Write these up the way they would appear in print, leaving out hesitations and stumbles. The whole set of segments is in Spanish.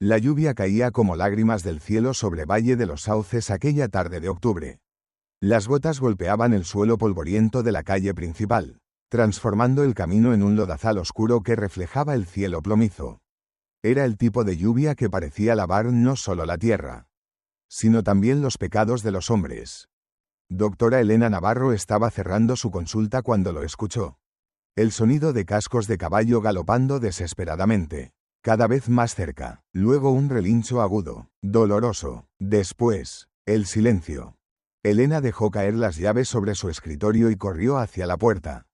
La lluvia caía como lágrimas del cielo sobre Valle de los Sauces aquella tarde de octubre. Las gotas golpeaban el suelo polvoriento de la calle principal, transformando el camino en un lodazal oscuro que reflejaba el cielo plomizo. Era el tipo de lluvia que parecía lavar no solo la tierra, sino también los pecados de los hombres. Doctora Elena Navarro estaba cerrando su consulta cuando lo escuchó. El sonido de cascos de caballo galopando desesperadamente, cada vez más cerca, luego un relincho agudo, doloroso, después, el silencio. Elena dejó caer las llaves sobre su escritorio y corrió hacia la puerta.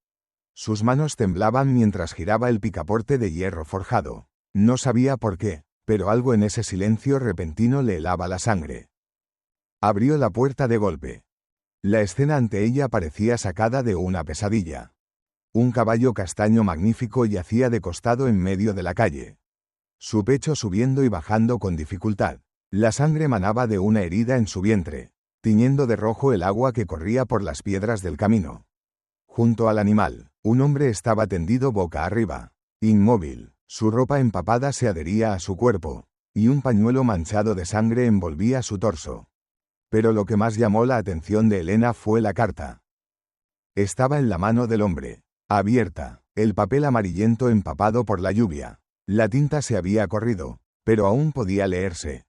Sus manos temblaban mientras giraba el picaporte de hierro forjado. No sabía por qué, pero algo en ese silencio repentino le helaba la sangre. Abrió la puerta de golpe. La escena ante ella parecía sacada de una pesadilla. Un caballo castaño magnífico yacía de costado en medio de la calle. Su pecho subiendo y bajando con dificultad. La sangre manaba de una herida en su vientre, tiñendo de rojo el agua que corría por las piedras del camino. Junto al animal, un hombre estaba tendido boca arriba, inmóvil. Su ropa empapada se adhería a su cuerpo, y un pañuelo manchado de sangre envolvía su torso. Pero lo que más llamó la atención de Elena fue la carta. Estaba en la mano del hombre, abierta, el papel amarillento empapado por la lluvia. La tinta se había corrido, pero aún podía leerse.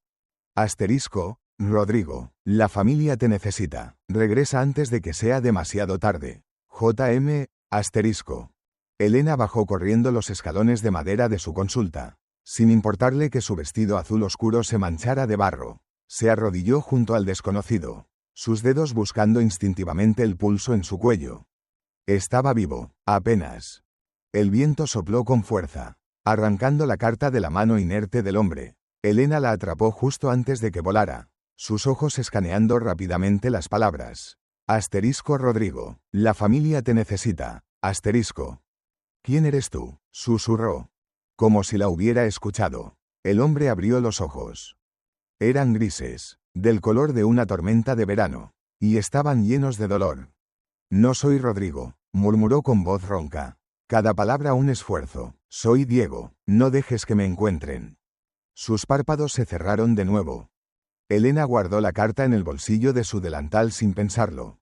Asterisco, Rodrigo, la familia te necesita. Regresa antes de que sea demasiado tarde. J.M. Asterisco. Elena bajó corriendo los escalones de madera de su consulta, sin importarle que su vestido azul oscuro se manchara de barro. Se arrodilló junto al desconocido, sus dedos buscando instintivamente el pulso en su cuello. Estaba vivo, apenas. El viento sopló con fuerza, arrancando la carta de la mano inerte del hombre. Elena la atrapó justo antes de que volara, sus ojos escaneando rápidamente las palabras. Asterisco Rodrigo, la familia te necesita. Asterisco. ¿Quién eres tú?, susurró. Como si la hubiera escuchado. El hombre abrió los ojos. Eran grises, del color de una tormenta de verano, y estaban llenos de dolor. No soy Rodrigo, murmuró con voz ronca. Cada palabra un esfuerzo. Soy Diego, no dejes que me encuentren. Sus párpados se cerraron de nuevo. Elena guardó la carta en el bolsillo de su delantal sin pensarlo.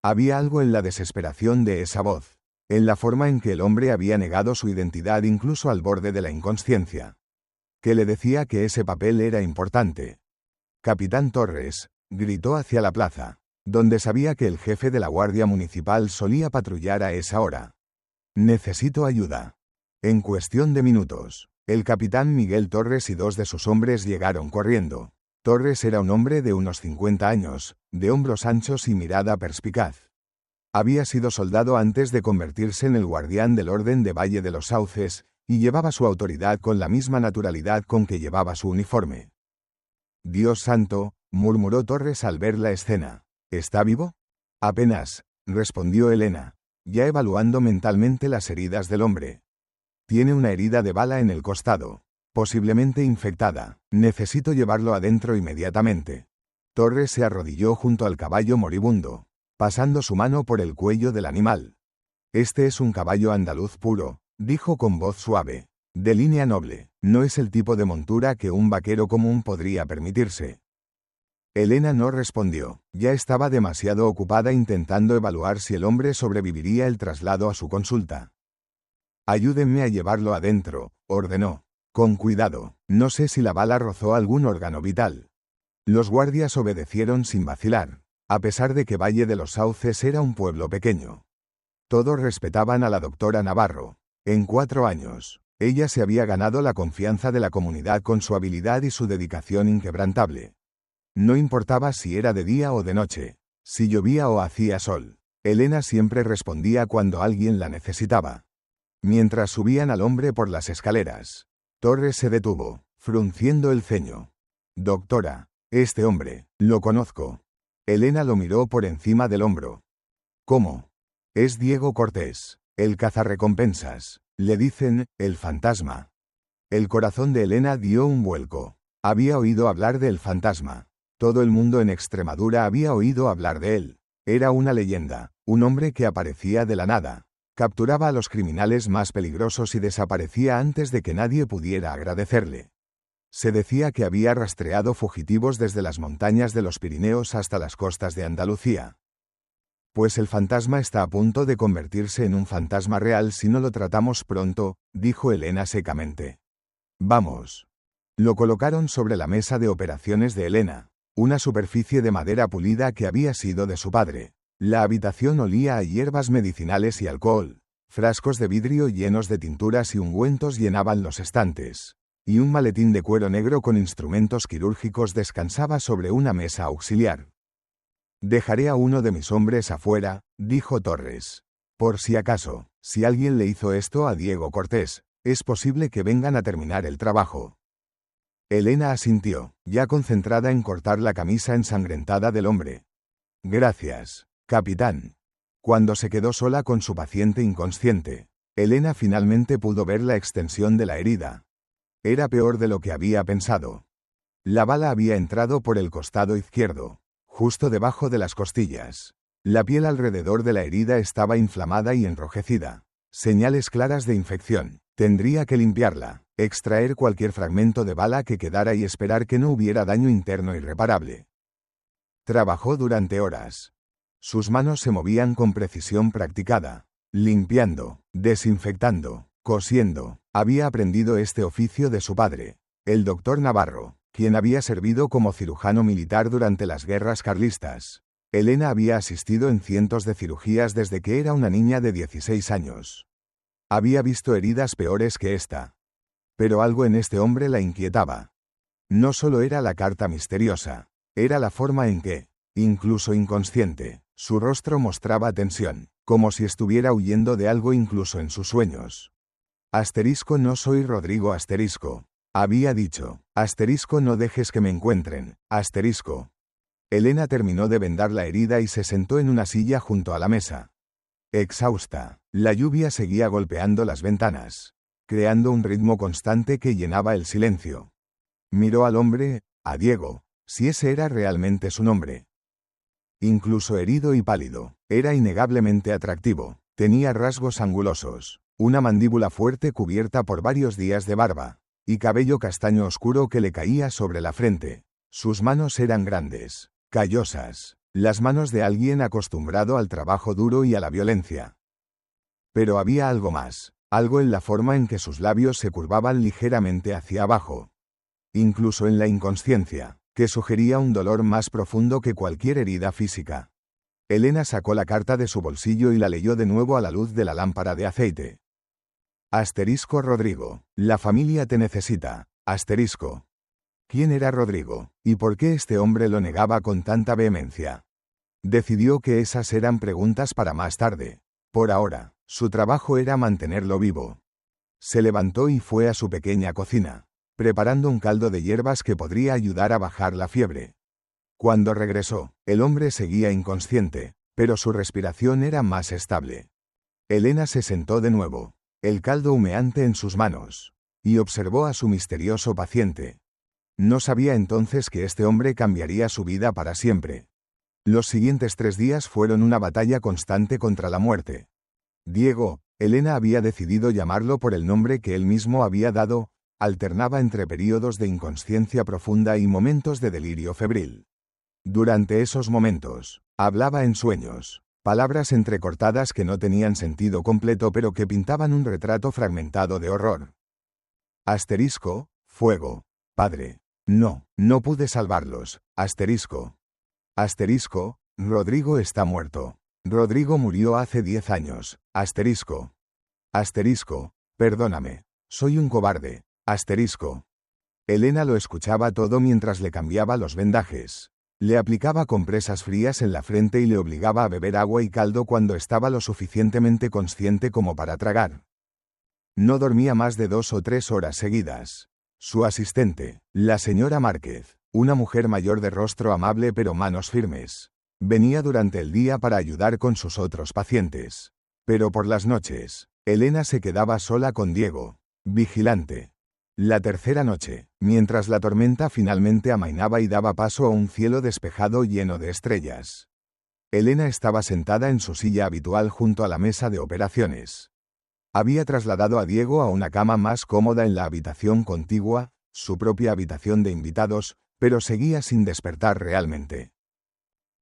Había algo en la desesperación de esa voz, en la forma en que el hombre había negado su identidad incluso al borde de la inconsciencia, que le decía que ese papel era importante. Capitán Torres, gritó hacia la plaza, donde sabía que el jefe de la Guardia Municipal solía patrullar a esa hora. Necesito ayuda. En cuestión de minutos, el capitán Miguel Torres y dos de sus hombres llegaron corriendo. Torres era un hombre de unos 50 años, de hombros anchos y mirada perspicaz. Había sido soldado antes de convertirse en el guardián del orden de Valle de los Sauces, y llevaba su autoridad con la misma naturalidad con que llevaba su uniforme. Dios santo, murmuró Torres al ver la escena. ¿Está vivo? Apenas, respondió Elena, ya evaluando mentalmente las heridas del hombre. Tiene una herida de bala en el costado, posiblemente infectada. Necesito llevarlo adentro inmediatamente. Torres se arrodilló junto al caballo moribundo, pasando su mano por el cuello del animal. Este es un caballo andaluz puro, dijo con voz suave, de línea noble. No es el tipo de montura que un vaquero común podría permitirse. Elena no respondió, ya estaba demasiado ocupada intentando evaluar si el hombre sobreviviría el traslado a su consulta. Ayúdenme a llevarlo adentro, ordenó. Con cuidado, no sé si la bala rozó algún órgano vital. Los guardias obedecieron sin vacilar, a pesar de que Valle de los Sauces era un pueblo pequeño. Todos respetaban a la doctora Navarro. En 4 años, ella se había ganado la confianza de la comunidad con su habilidad y su dedicación inquebrantable. No importaba si era de día o de noche, si llovía o hacía sol, Elena siempre respondía cuando alguien la necesitaba. Mientras subían al hombre por las escaleras, Torres se detuvo, frunciendo el ceño. Doctora, este hombre, lo conozco. Elena lo miró por encima del hombro. ¿Cómo? Es Diego Cortés, el cazarrecompensas. Le dicen, el fantasma. El corazón de Elena dio un vuelco. Había oído hablar del fantasma. Todo el mundo en Extremadura había oído hablar de él. Era una leyenda, un hombre que aparecía de la nada. Capturaba a los criminales más peligrosos y desaparecía antes de que nadie pudiera agradecerle. Se decía que había rastreado fugitivos desde las montañas de los Pirineos hasta las costas de Andalucía. Pues el fantasma está a punto de convertirse en un fantasma real si no lo tratamos pronto, dijo Elena secamente. Vamos. Lo colocaron sobre la mesa de operaciones de Elena, una superficie de madera pulida que había sido de su padre. La habitación olía a hierbas medicinales y alcohol. Frascos de vidrio llenos de tinturas y ungüentos llenaban los estantes, y un maletín de cuero negro con instrumentos quirúrgicos descansaba sobre una mesa auxiliar. Dejaré a uno de mis hombres afuera, dijo Torres. Por si acaso, si alguien le hizo esto a Diego Cortés, es posible que vengan a terminar el trabajo. Elena asintió, ya concentrada en cortar la camisa ensangrentada del hombre. Gracias, capitán. Cuando se quedó sola con su paciente inconsciente, Elena finalmente pudo ver la extensión de la herida. Era peor de lo que había pensado. La bala había entrado por el costado izquierdo, justo debajo de las costillas. La piel alrededor de la herida estaba inflamada y enrojecida. Señales claras de infección. Tendría que limpiarla, extraer cualquier fragmento de bala que quedara y esperar que no hubiera daño interno irreparable. Trabajó durante horas. Sus manos se movían con precisión practicada, limpiando, desinfectando, cosiendo. Había aprendido este oficio de su padre, el doctor Navarro, quien había servido como cirujano militar durante las guerras carlistas. Elena había asistido en cientos de cirugías desde que era una niña de 16 años. Había visto heridas peores que esta. Pero algo en este hombre la inquietaba. No solo era la carta misteriosa, era la forma en que, incluso inconsciente, su rostro mostraba tensión, como si estuviera huyendo de algo incluso en sus sueños. Asterisco no soy Rodrigo asterisco. Había dicho, asterisco no dejes que me encuentren, asterisco. Elena terminó de vendar la herida y se sentó en una silla junto a la mesa. Exhausta, la lluvia seguía golpeando las ventanas, creando un ritmo constante que llenaba el silencio. Miró al hombre, a Diego, si ese era realmente su nombre. Incluso herido y pálido, era innegablemente atractivo, tenía rasgos angulosos, una mandíbula fuerte cubierta por varios días de barba, y cabello castaño oscuro que le caía sobre la frente. Sus manos eran grandes, callosas, las manos de alguien acostumbrado al trabajo duro y a la violencia. Pero había algo más, algo en la forma en que sus labios se curvaban ligeramente hacia abajo. Incluso en la inconsciencia, que sugería un dolor más profundo que cualquier herida física. Elena sacó la carta de su bolsillo y la leyó de nuevo a la luz de la lámpara de aceite. Asterisco Rodrigo, la familia te necesita, asterisco. ¿Quién era Rodrigo, y por qué este hombre lo negaba con tanta vehemencia? Decidió que esas eran preguntas para más tarde. Por ahora, su trabajo era mantenerlo vivo. Se levantó y fue a su pequeña cocina, preparando un caldo de hierbas que podría ayudar a bajar la fiebre. Cuando regresó, el hombre seguía inconsciente, pero su respiración era más estable. Elena se sentó de nuevo, el caldo humeante en sus manos, y observó a su misterioso paciente. No sabía entonces que este hombre cambiaría su vida para siempre. Los siguientes 3 días fueron una batalla constante contra la muerte. Diego, Elena había decidido llamarlo por el nombre que él mismo había dado, alternaba entre períodos de inconsciencia profunda y momentos de delirio febril. Durante esos momentos, hablaba en sueños, palabras entrecortadas que no tenían sentido completo pero que pintaban un retrato fragmentado de horror. Asterisco, fuego, padre. No, no pude salvarlos, asterisco. Asterisco, Rodrigo está muerto. Rodrigo murió hace 10 años, asterisco. Asterisco, perdóname, soy un cobarde, asterisco. Elena lo escuchaba todo mientras le cambiaba los vendajes. Le aplicaba compresas frías en la frente y le obligaba a beber agua y caldo cuando estaba lo suficientemente consciente como para tragar. No dormía más de 2 o 3 horas seguidas. Su asistente, la señora Márquez, una mujer mayor de rostro amable pero manos firmes, venía durante el día para ayudar con sus otros pacientes. Pero por las noches, Elena se quedaba sola con Diego, vigilante. La tercera noche, mientras la tormenta finalmente amainaba y daba paso a un cielo despejado lleno de estrellas. Elena estaba sentada en su silla habitual junto a la mesa de operaciones. Había trasladado a Diego a una cama más cómoda en la habitación contigua, su propia habitación de invitados, pero seguía sin despertar realmente.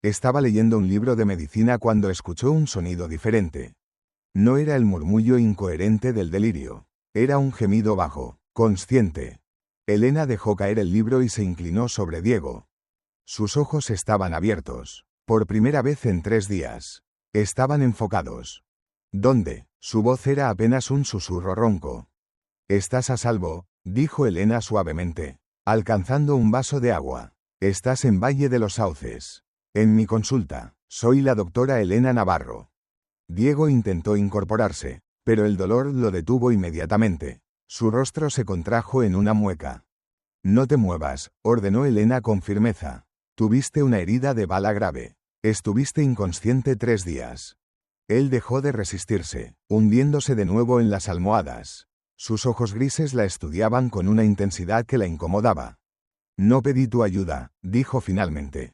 Estaba leyendo un libro de medicina cuando escuchó un sonido diferente. No era el murmullo incoherente del delirio. Era un gemido bajo, consciente. Elena dejó caer el libro y se inclinó sobre Diego. Sus ojos estaban abiertos. Por primera vez en 3 días. Estaban enfocados. ¿Dónde? Su voz era apenas un susurro ronco. «Estás a salvo», dijo Elena suavemente, alcanzando un vaso de agua. «Estás en Valle de los Sauces. En mi consulta. Soy la doctora Elena Navarro». Diego intentó incorporarse, pero el dolor lo detuvo inmediatamente. Su rostro se contrajo en una mueca. «No te muevas», ordenó Elena con firmeza. «Tuviste una herida de bala grave. Estuviste inconsciente 3 días». Él dejó de resistirse, hundiéndose de nuevo en las almohadas. Sus ojos grises la estudiaban con una intensidad que la incomodaba. «No pedí tu ayuda», dijo finalmente.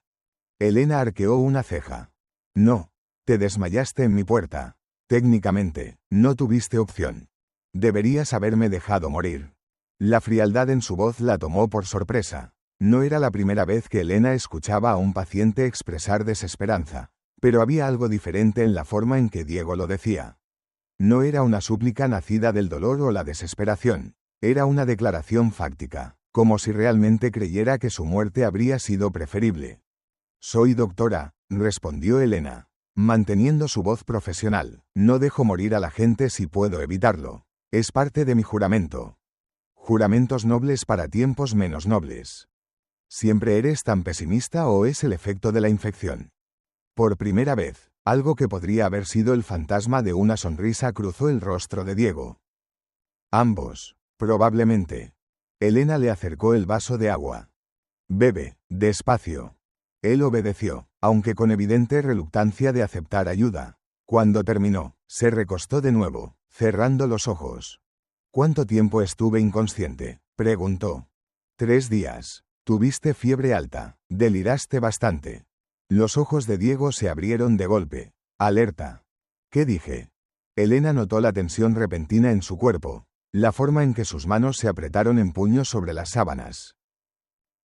Elena arqueó una ceja. «No. Te desmayaste en mi puerta. Técnicamente, no tuviste opción. Deberías haberme dejado morir». La frialdad en su voz la tomó por sorpresa. No era la primera vez que Elena escuchaba a un paciente expresar desesperanza, pero había algo diferente en la forma en que Diego lo decía. No era una súplica nacida del dolor o la desesperación. Era una declaración fáctica, como si realmente creyera que su muerte habría sido preferible. «Soy doctora», respondió Elena, manteniendo su voz profesional. «No dejo morir a la gente si puedo evitarlo. Es parte de mi juramento». «Juramentos nobles para tiempos menos nobles». ¿Siempre eres tan pesimista o es el efecto de la infección? Por primera vez, algo que podría haber sido el fantasma de una sonrisa cruzó el rostro de Diego. Ambos, probablemente. Elena le acercó el vaso de agua. «Bebe, despacio». Él obedeció, aunque con evidente reluctancia de aceptar ayuda. Cuando terminó, se recostó de nuevo, cerrando los ojos. «¿Cuánto tiempo estuve inconsciente?», preguntó. 3 días. Tuviste fiebre alta, deliraste bastante. Los ojos de Diego se abrieron de golpe. Alerta. ¿Qué dije? Elena notó la tensión repentina en su cuerpo, la forma en que sus manos se apretaron en puños sobre las sábanas.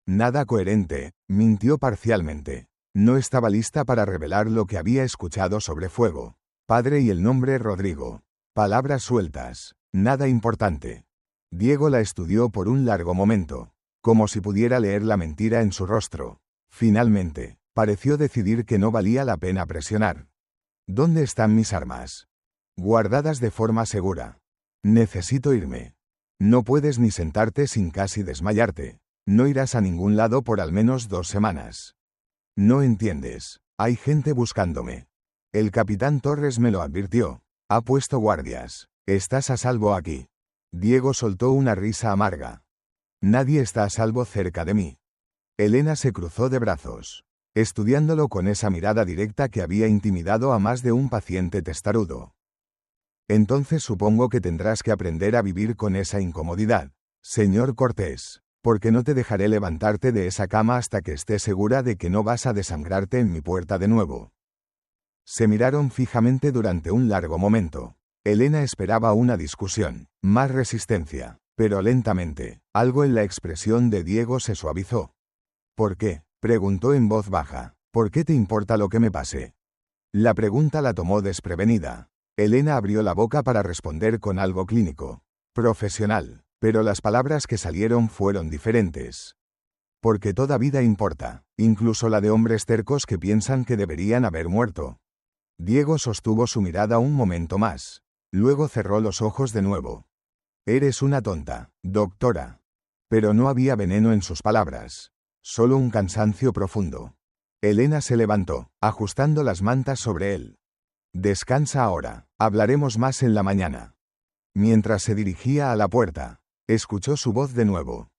Nada coherente, mintió parcialmente. No estaba lista para revelar lo que había escuchado sobre fuego. Padre y el nombre Rodrigo. Palabras sueltas. Nada importante. Diego la estudió por un largo momento, como si pudiera leer la mentira en su rostro. Finalmente, pareció decidir que no valía la pena presionar. «¿Dónde están mis armas?» «Guardadas de forma segura». «Necesito irme». «No puedes ni sentarte sin casi desmayarte. No irás a ningún lado por al menos 2 semanas». «No entiendes. Hay gente buscándome. El capitán Torres me lo advirtió. Ha puesto guardias. Estás a salvo aquí». Diego soltó una risa amarga. «Nadie está a salvo cerca de mí». Elena se cruzó de brazos, estudiándolo con esa mirada directa que había intimidado a más de un paciente testarudo. «Entonces supongo que tendrás que aprender a vivir con esa incomodidad, señor Cortés, porque no te dejaré levantarte de esa cama hasta que estés segura de que no vas a desangrarte en mi puerta de nuevo». Se miraron fijamente durante un largo momento. Elena esperaba una discusión, más resistencia, pero lentamente, algo en la expresión de Diego se suavizó. «¿Por qué?», preguntó en voz baja. «¿Por qué te importa lo que me pase?». La pregunta la tomó desprevenida. Elena abrió la boca para responder con algo clínico, profesional, pero las palabras que salieron fueron diferentes. «Porque toda vida importa, incluso la de hombres tercos que piensan que deberían haber muerto». Diego sostuvo su mirada un momento más. Luego cerró los ojos de nuevo. «Eres una tonta, doctora». Pero no había veneno en sus palabras, solo un cansancio profundo. Elena se levantó, ajustando las mantas sobre él. «Descansa ahora, hablaremos más en la mañana». Mientras se dirigía a la puerta, escuchó su voz de nuevo.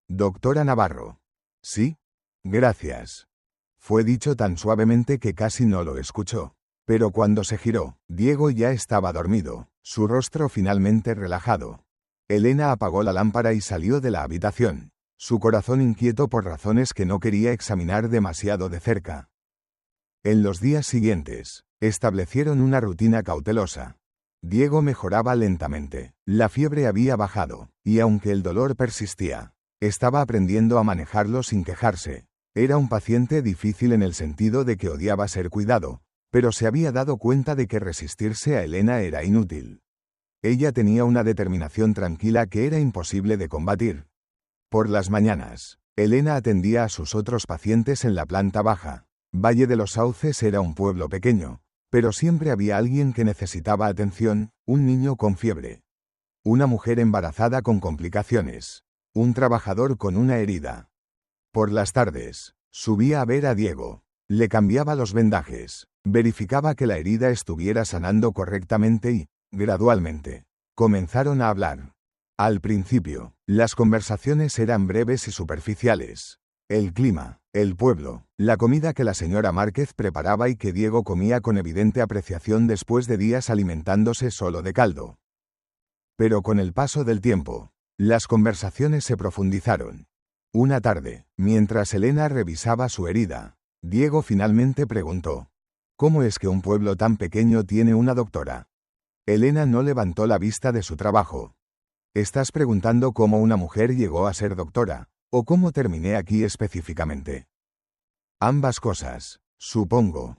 «Doctora Navarro». «Sí. Gracias». Fue dicho tan suavemente que casi no lo escuchó. Pero cuando se giró, Diego ya estaba dormido, su rostro finalmente relajado. Elena apagó la lámpara y salió de la habitación, su corazón inquieto por razones que no quería examinar demasiado de cerca. En los días siguientes, establecieron una rutina cautelosa. Diego mejoraba lentamente, la fiebre había bajado, y aunque el dolor persistía, Estaba aprendiendo a manejarlo sin quejarse. Era un paciente difícil en el sentido de que odiaba ser cuidado, pero se había dado cuenta de que resistirse a Elena era inútil. Ella tenía una determinación tranquila que era imposible de combatir. Por las mañanas, Elena atendía a sus otros pacientes en la planta baja. Valle de los Sauces era un pueblo pequeño, pero siempre había alguien que necesitaba atención, un niño con fiebre, una mujer embarazada con complicaciones, un trabajador con una herida. Por las tardes, subía a ver a Diego. Le cambiaba los vendajes, verificaba que la herida estuviera sanando correctamente y, gradualmente, comenzaron a hablar. Al principio, las conversaciones eran breves y superficiales. El clima, el pueblo, la comida que la señora Márquez preparaba y que Diego comía con evidente apreciación después de días alimentándose solo de caldo. Pero con el paso del tiempo, las conversaciones se profundizaron. Una tarde, mientras Elena revisaba su herida, Diego finalmente preguntó: ¿Cómo es que un pueblo tan pequeño tiene una doctora? Elena no levantó la vista de su trabajo. ¿Estás preguntando cómo una mujer llegó a ser doctora, o cómo terminé aquí específicamente? Ambas cosas, supongo.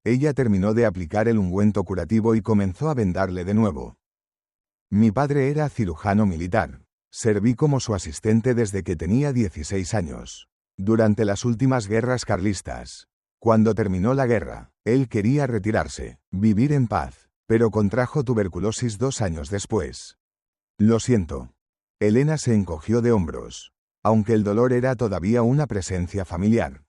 Ella terminó de aplicar el ungüento curativo y comenzó a vendarle de nuevo. Mi padre era cirujano militar. Serví como su asistente desde que tenía 16 años. Durante las últimas guerras carlistas. Cuando terminó la guerra, él quería retirarse, vivir en paz, pero contrajo tuberculosis 2 años después. Lo siento. Elena se encogió de hombros. Aunque el dolor era todavía una presencia familiar.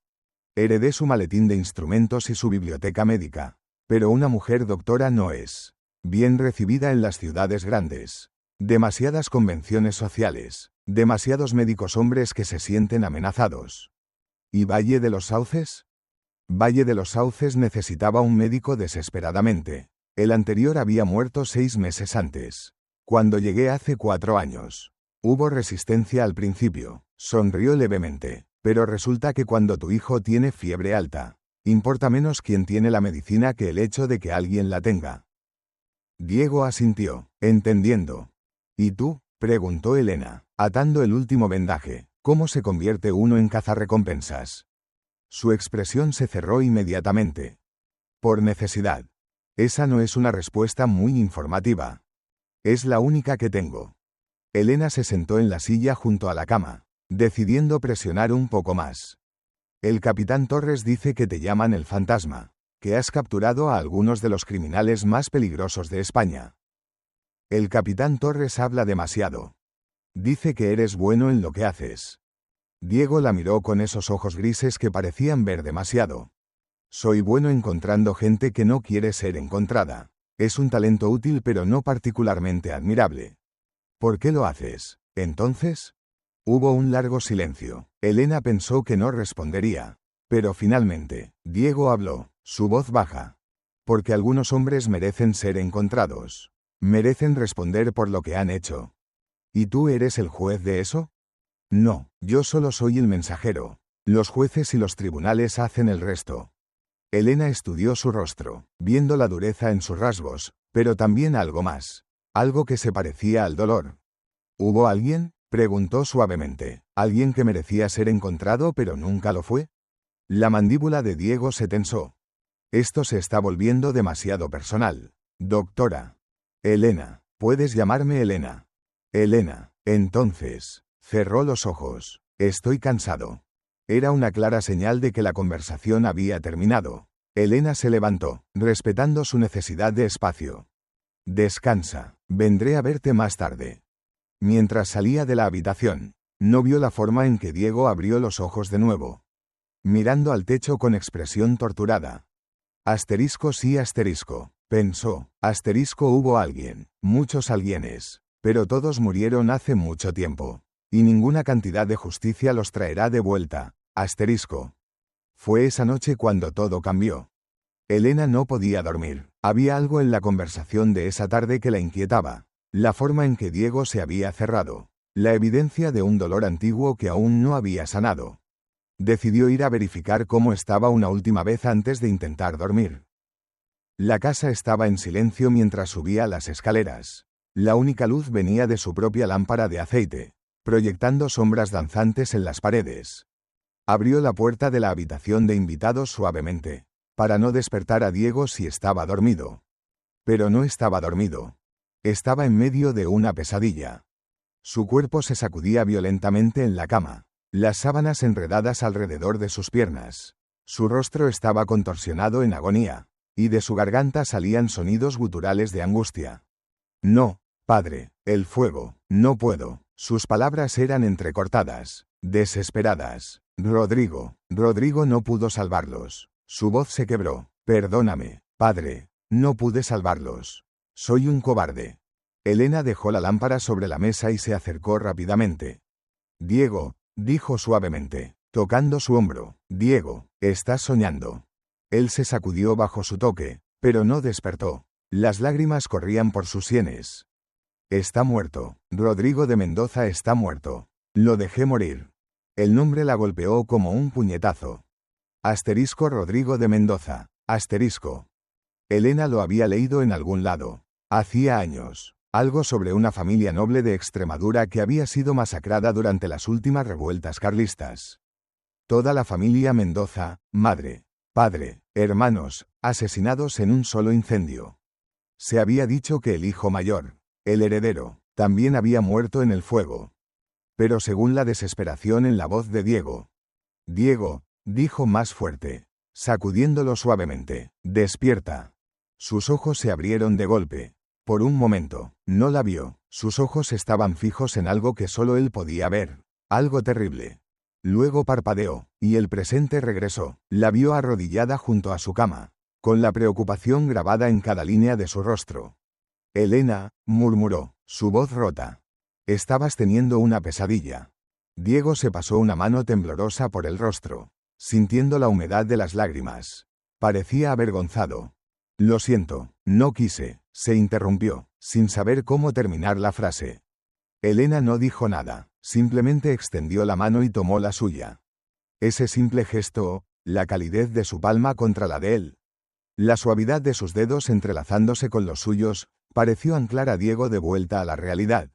Heredé su maletín de instrumentos y su biblioteca médica. Pero una mujer doctora no es bien recibida en las ciudades grandes. Demasiadas convenciones sociales, demasiados médicos hombres que se sienten amenazados. ¿Y Valle de los Sauces? Valle de los Sauces necesitaba un médico desesperadamente. El anterior había muerto 6 meses antes. Cuando llegué hace 4 años. Hubo resistencia al principio. Sonrió levemente. Pero resulta que cuando tu hijo tiene fiebre alta, importa menos quién tiene la medicina que el hecho de que alguien la tenga. Diego asintió, entendiendo. ¿Y tú? Preguntó Elena, atando el último vendaje. ¿Cómo se convierte uno en cazarrecompensas? Su expresión se cerró inmediatamente. Por necesidad. Esa no es una respuesta muy informativa. Es la única que tengo. Elena se sentó en la silla junto a la cama, decidiendo presionar un poco más. El capitán Torres dice que te llaman el fantasma, que has capturado a algunos de los criminales más peligrosos de España. El capitán Torres habla demasiado. Dice que eres bueno en lo que haces. Diego la miró con esos ojos grises que parecían ver demasiado. Soy bueno encontrando gente que no quiere ser encontrada. Es un talento útil pero no particularmente admirable. ¿Por qué lo haces, entonces? Hubo un largo silencio. Elena pensó que no respondería. Pero finalmente, Diego habló, su voz baja. Porque algunos hombres merecen ser encontrados. Merecen responder por lo que han hecho. ¿Y tú eres el juez de eso? No, yo solo soy el mensajero. Los jueces y los tribunales hacen el resto. Elena estudió su rostro, viendo la dureza en sus rasgos, pero también algo más. Algo que se parecía al dolor. ¿Hubo alguien? Preguntó suavemente. ¿Alguien que merecía ser encontrado pero nunca lo fue? La mandíbula de Diego se tensó. Esto se está volviendo demasiado personal. Doctora. Elena. Puedes llamarme Elena. Elena. Entonces. Cerró los ojos. Estoy cansado. Era una clara señal de que la conversación había terminado. Elena se levantó, respetando su necesidad de espacio. Descansa. Vendré a verte más tarde. Mientras salía de la habitación, no vio la forma en que Diego abrió los ojos de nuevo. Mirando al techo con expresión torturada. Asterisco sí asterisco, pensó. Asterisco hubo alguien, muchos alguienes, pero todos murieron hace mucho tiempo. Y ninguna cantidad de justicia los traerá de vuelta. Asterisco. Fue esa noche cuando todo cambió. Elena no podía dormir. Había algo en la conversación de esa tarde que la inquietaba. La forma en que Diego se había cerrado. La evidencia de un dolor antiguo que aún no había sanado. Decidió ir a verificar cómo estaba una última vez antes de intentar dormir. La casa estaba en silencio mientras subía las escaleras. La única luz venía de su propia lámpara de aceite. proyectando sombras danzantes en las paredes. Abrió la puerta de la habitación de invitados suavemente, para no despertar a Diego si estaba dormido. Pero no estaba dormido. Estaba en medio de una pesadilla. Su cuerpo se sacudía violentamente en la cama, las sábanas enredadas alrededor de sus piernas. Su rostro estaba contorsionado en agonía, y de su garganta salían sonidos guturales de angustia. No, padre, el fuego, no puedo. Sus palabras eran entrecortadas, desesperadas. Rodrigo no pudo salvarlos. Su voz se quebró. Perdóname, padre, no pude salvarlos. Soy un cobarde. Elena dejó la lámpara sobre la mesa y se acercó rápidamente. Diego, dijo suavemente, tocando su hombro. Diego, estás soñando. Él se sacudió bajo su toque, pero no despertó. Las lágrimas corrían por sus sienes. Está muerto. Rodrigo de Mendoza está muerto. Lo dejé morir. El nombre la golpeó como un puñetazo. Asterisco Rodrigo de Mendoza. Asterisco. Elena lo había leído en algún lado. Hacía años. Algo sobre una familia noble de Extremadura que había sido masacrada durante las últimas revueltas carlistas. Toda la familia Mendoza, madre, padre, hermanos, asesinados en un solo incendio. Se había dicho que el hijo mayor, el heredero, también había muerto en el fuego. Pero según la desesperación en la voz de Diego, dijo más fuerte, sacudiéndolo suavemente, despierta. Sus ojos se abrieron de golpe. Por un momento, no la vio. Sus ojos estaban fijos en algo que solo él podía ver. Algo terrible. Luego parpadeó, y el presente regresó. La vio arrodillada junto a su cama, con la preocupación grabada en cada línea de su rostro. Elena, murmuró, su voz rota. Estabas teniendo una pesadilla. Diego se pasó una mano temblorosa por el rostro, sintiendo la humedad de las lágrimas. Parecía avergonzado. Lo siento, no quise, se interrumpió, sin saber cómo terminar la frase. Elena no dijo nada, simplemente extendió la mano y tomó la suya. Ese simple gesto, la calidez de su palma contra la de él, la suavidad de sus dedos entrelazándose con los suyos, pareció anclar a Diego de vuelta a la realidad.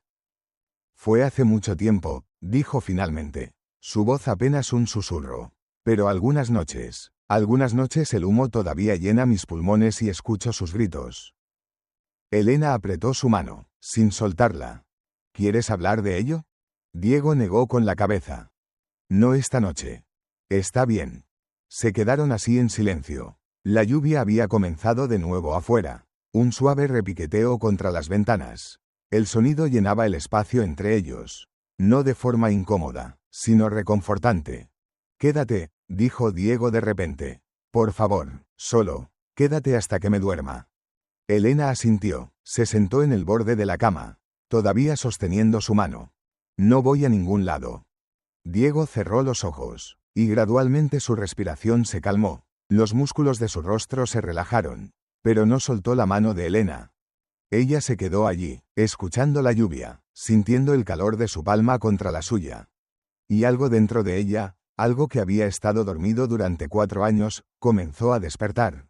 Fue hace mucho tiempo, dijo finalmente, su voz apenas un susurro. Pero algunas noches el humo todavía llena mis pulmones y escucho sus gritos. Elena apretó su mano, sin soltarla. ¿Quieres hablar de ello? Diego negó con la cabeza. No esta noche. Está bien. Se quedaron así en silencio. La lluvia había comenzado de nuevo afuera. Un suave repiqueteo contra las ventanas. El sonido llenaba el espacio entre ellos. No de forma incómoda, sino reconfortante. Quédate, dijo Diego de repente. Por favor, solo, quédate hasta que me duerma. Elena asintió, se sentó en el borde de la cama, todavía sosteniendo su mano. No voy a ningún lado. Diego cerró los ojos, y gradualmente su respiración se calmó. Los músculos de su rostro se relajaron, pero no soltó la mano de Elena. Ella se quedó allí, escuchando la lluvia, sintiendo el calor de su palma contra la suya. Y algo dentro de ella, algo que había estado dormido durante 4 años, comenzó a despertar.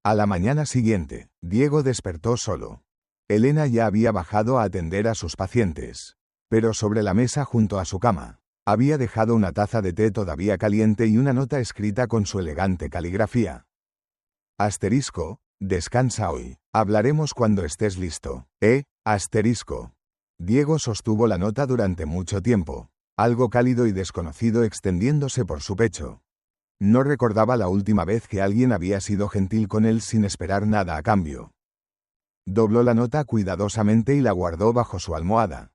A la mañana siguiente, Diego despertó solo. Elena ya había bajado a atender a sus pacientes. Pero sobre la mesa junto a su cama, había dejado una taza de té todavía caliente y una nota escrita con su elegante caligrafía. Asterisco, descansa hoy. Hablaremos cuando estés listo. Asterisco. Diego sostuvo la nota durante mucho tiempo, algo cálido y desconocido extendiéndose por su pecho. No recordaba la última vez que alguien había sido gentil con él sin esperar nada a cambio. Dobló la nota cuidadosamente y la guardó bajo su almohada.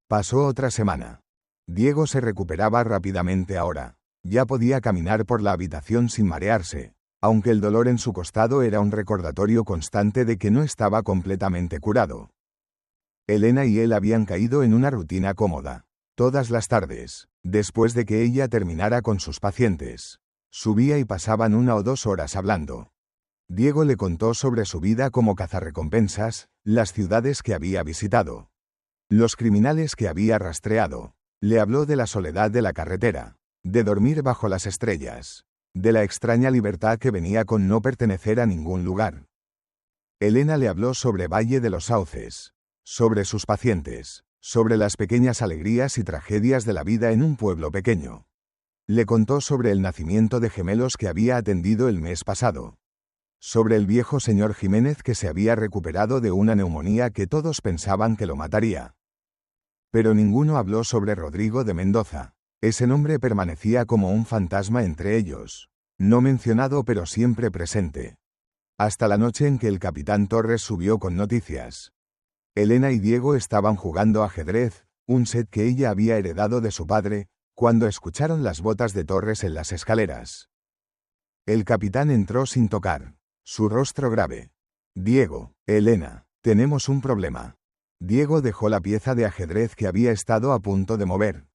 Pasó otra semana. Diego se recuperaba rápidamente ahora. Ya podía caminar por la habitación sin marearse, aunque el dolor en su costado era un recordatorio constante de que no estaba completamente curado. Elena y él habían caído en una rutina cómoda. Todas las tardes, después de que ella terminara con sus pacientes, subía y pasaban 1 o 2 horas hablando. Diego le contó sobre su vida como cazarrecompensas, las ciudades que había visitado, los criminales que había rastreado. Le habló de la soledad de la carretera, de dormir bajo las estrellas, de la extraña libertad que venía con no pertenecer a ningún lugar. Elena le habló sobre Valle de los Sauces, sobre sus pacientes, sobre las pequeñas alegrías y tragedias de la vida en un pueblo pequeño. Le contó sobre el nacimiento de gemelos que había atendido el mes pasado. Sobre el viejo señor Jiménez que se había recuperado de una neumonía que todos pensaban que lo mataría. Pero ninguno habló sobre Rodrigo de Mendoza. Ese nombre permanecía como un fantasma entre ellos. No mencionado pero siempre presente. Hasta la noche en que el capitán Torres subió con noticias. Elena y Diego estaban jugando ajedrez, un set que ella había heredado de su padre, cuando escucharon las botas de Torres en las escaleras. El capitán entró sin tocar, su rostro grave. Diego, Elena, tenemos un problema. Diego dejó la pieza de ajedrez que había estado a punto de mover.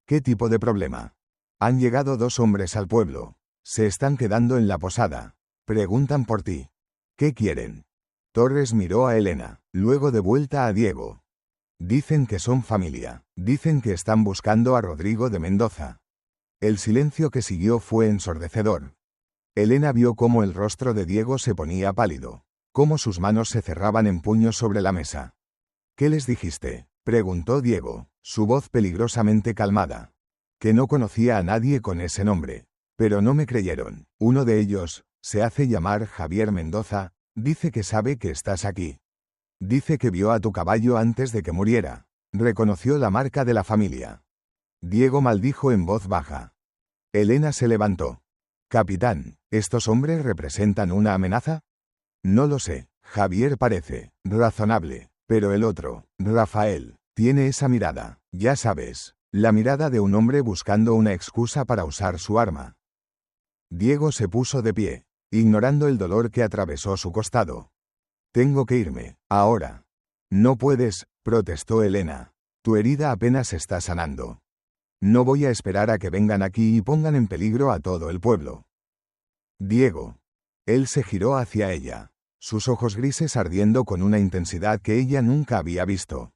¿Qué tipo de problema? Han llegado 2 hombres al pueblo. Se están quedando en la posada. Preguntan por ti. ¿Qué quieren? Torres miró a Elena, luego de vuelta a Diego. Dicen que son familia. Dicen que están buscando a Rodrigo de Mendoza. El silencio que siguió fue ensordecedor. Elena vio cómo el rostro de Diego se ponía pálido, cómo sus manos se cerraban en puños sobre la mesa. ¿Qué les dijiste?, preguntó Diego, su voz peligrosamente calmada. Que no conocía a nadie con ese nombre. Pero no me creyeron. Uno de ellos, se hace llamar Javier Mendoza, dice que sabe que estás aquí. Dice que vio a tu caballo antes de que muriera. Reconoció la marca de la familia. Diego maldijo en voz baja. Elena se levantó. Capitán, ¿estos hombres representan una amenaza? No lo sé. Javier parece razonable, pero el otro, Rafael, tiene esa mirada, ya sabes, la mirada de un hombre buscando una excusa para usar su arma. Diego se puso de pie, ignorando el dolor que atravesó su costado. Tengo que irme, ahora. No puedes, protestó Elena. Tu herida apenas está sanando. No voy a esperar a que vengan aquí y pongan en peligro a todo el pueblo. Diego. Él se giró hacia ella, sus ojos grises ardiendo con una intensidad que ella nunca había visto.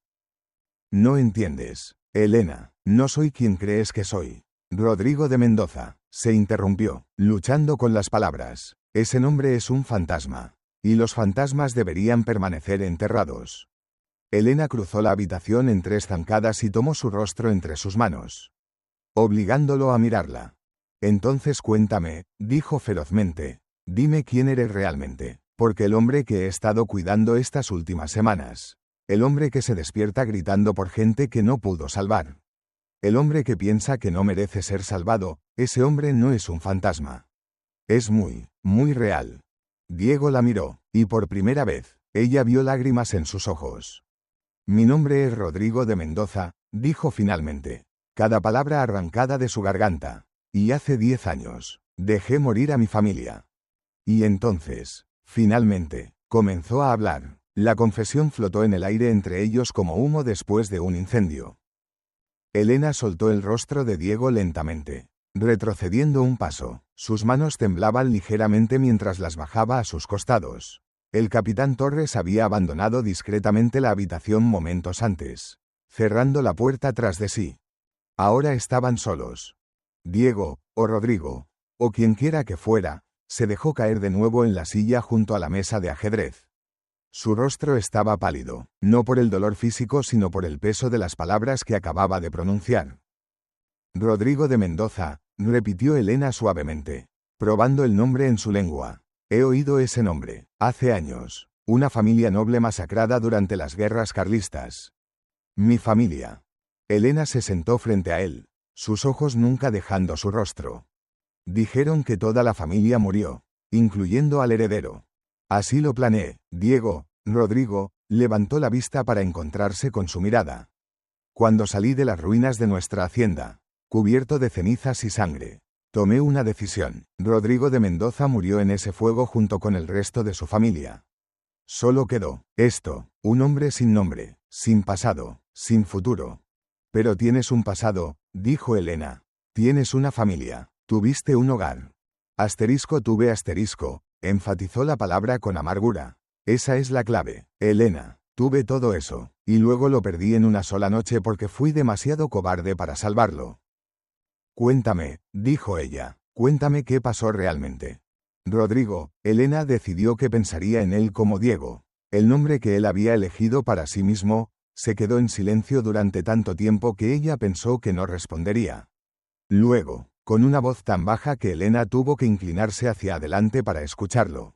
No entiendes, Elena, no soy quien crees que soy. Rodrigo de Mendoza, se interrumpió, luchando con las palabras. Ese nombre es un fantasma. Y los fantasmas deberían permanecer enterrados. Elena cruzó la habitación en 3 zancadas y tomó su rostro entre sus manos, obligándolo a mirarla. Entonces cuéntame, dijo ferozmente, dime quién eres realmente, porque el hombre que he estado cuidando estas últimas semanas, el hombre que se despierta gritando por gente que no pudo salvar, el hombre que piensa que no merece ser salvado, ese hombre no es un fantasma. Es muy, muy real. Diego la miró, y por primera vez, ella vio lágrimas en sus ojos. Mi nombre es Rodrigo de Mendoza, dijo finalmente, cada palabra arrancada de su garganta. Y hace 10 años, dejé morir a mi familia. Y entonces, finalmente, comenzó a hablar. La confesión flotó en el aire entre ellos como humo después de un incendio. Elena soltó el rostro de Diego lentamente, retrocediendo un paso. Sus manos temblaban ligeramente mientras las bajaba a sus costados. El capitán Torres había abandonado discretamente la habitación momentos antes, cerrando la puerta tras de sí. Ahora estaban solos. Diego, o Rodrigo, o quienquiera que fuera, se dejó caer de nuevo en la silla junto a la mesa de ajedrez. Su rostro estaba pálido, no por el dolor físico sino por el peso de las palabras que acababa de pronunciar. Rodrigo de Mendoza, repitió Elena suavemente, probando el nombre en su lengua. He oído ese nombre, hace años. Una familia noble masacrada durante las guerras carlistas. Mi familia. Elena se sentó frente a él, sus ojos nunca dejando su rostro. Dijeron que toda la familia murió, incluyendo al heredero. Así lo planeé. Diego, Rodrigo, levantó la vista para encontrarse con su mirada. Cuando salí de las ruinas de nuestra hacienda, cubierto de cenizas y sangre, tomé una decisión. Rodrigo de Mendoza murió en ese fuego junto con el resto de su familia. Solo quedó esto, un hombre sin nombre, sin pasado, sin futuro. Pero tienes un pasado, dijo Elena. Tienes una familia, tuviste un hogar. Tuve asterisco, enfatizó la palabra con amargura. Esa es la clave, Elena. Tuve todo eso, y luego lo perdí en una sola noche porque fui demasiado cobarde para salvarlo. Cuéntame, dijo ella, cuéntame qué pasó realmente. Rodrigo, Elena decidió que pensaría en él como Diego, el nombre que él había elegido para sí mismo, Se quedó en silencio durante tanto tiempo que ella pensó que no respondería. Luego, con una voz tan baja que Elena tuvo que inclinarse hacia adelante para escucharlo,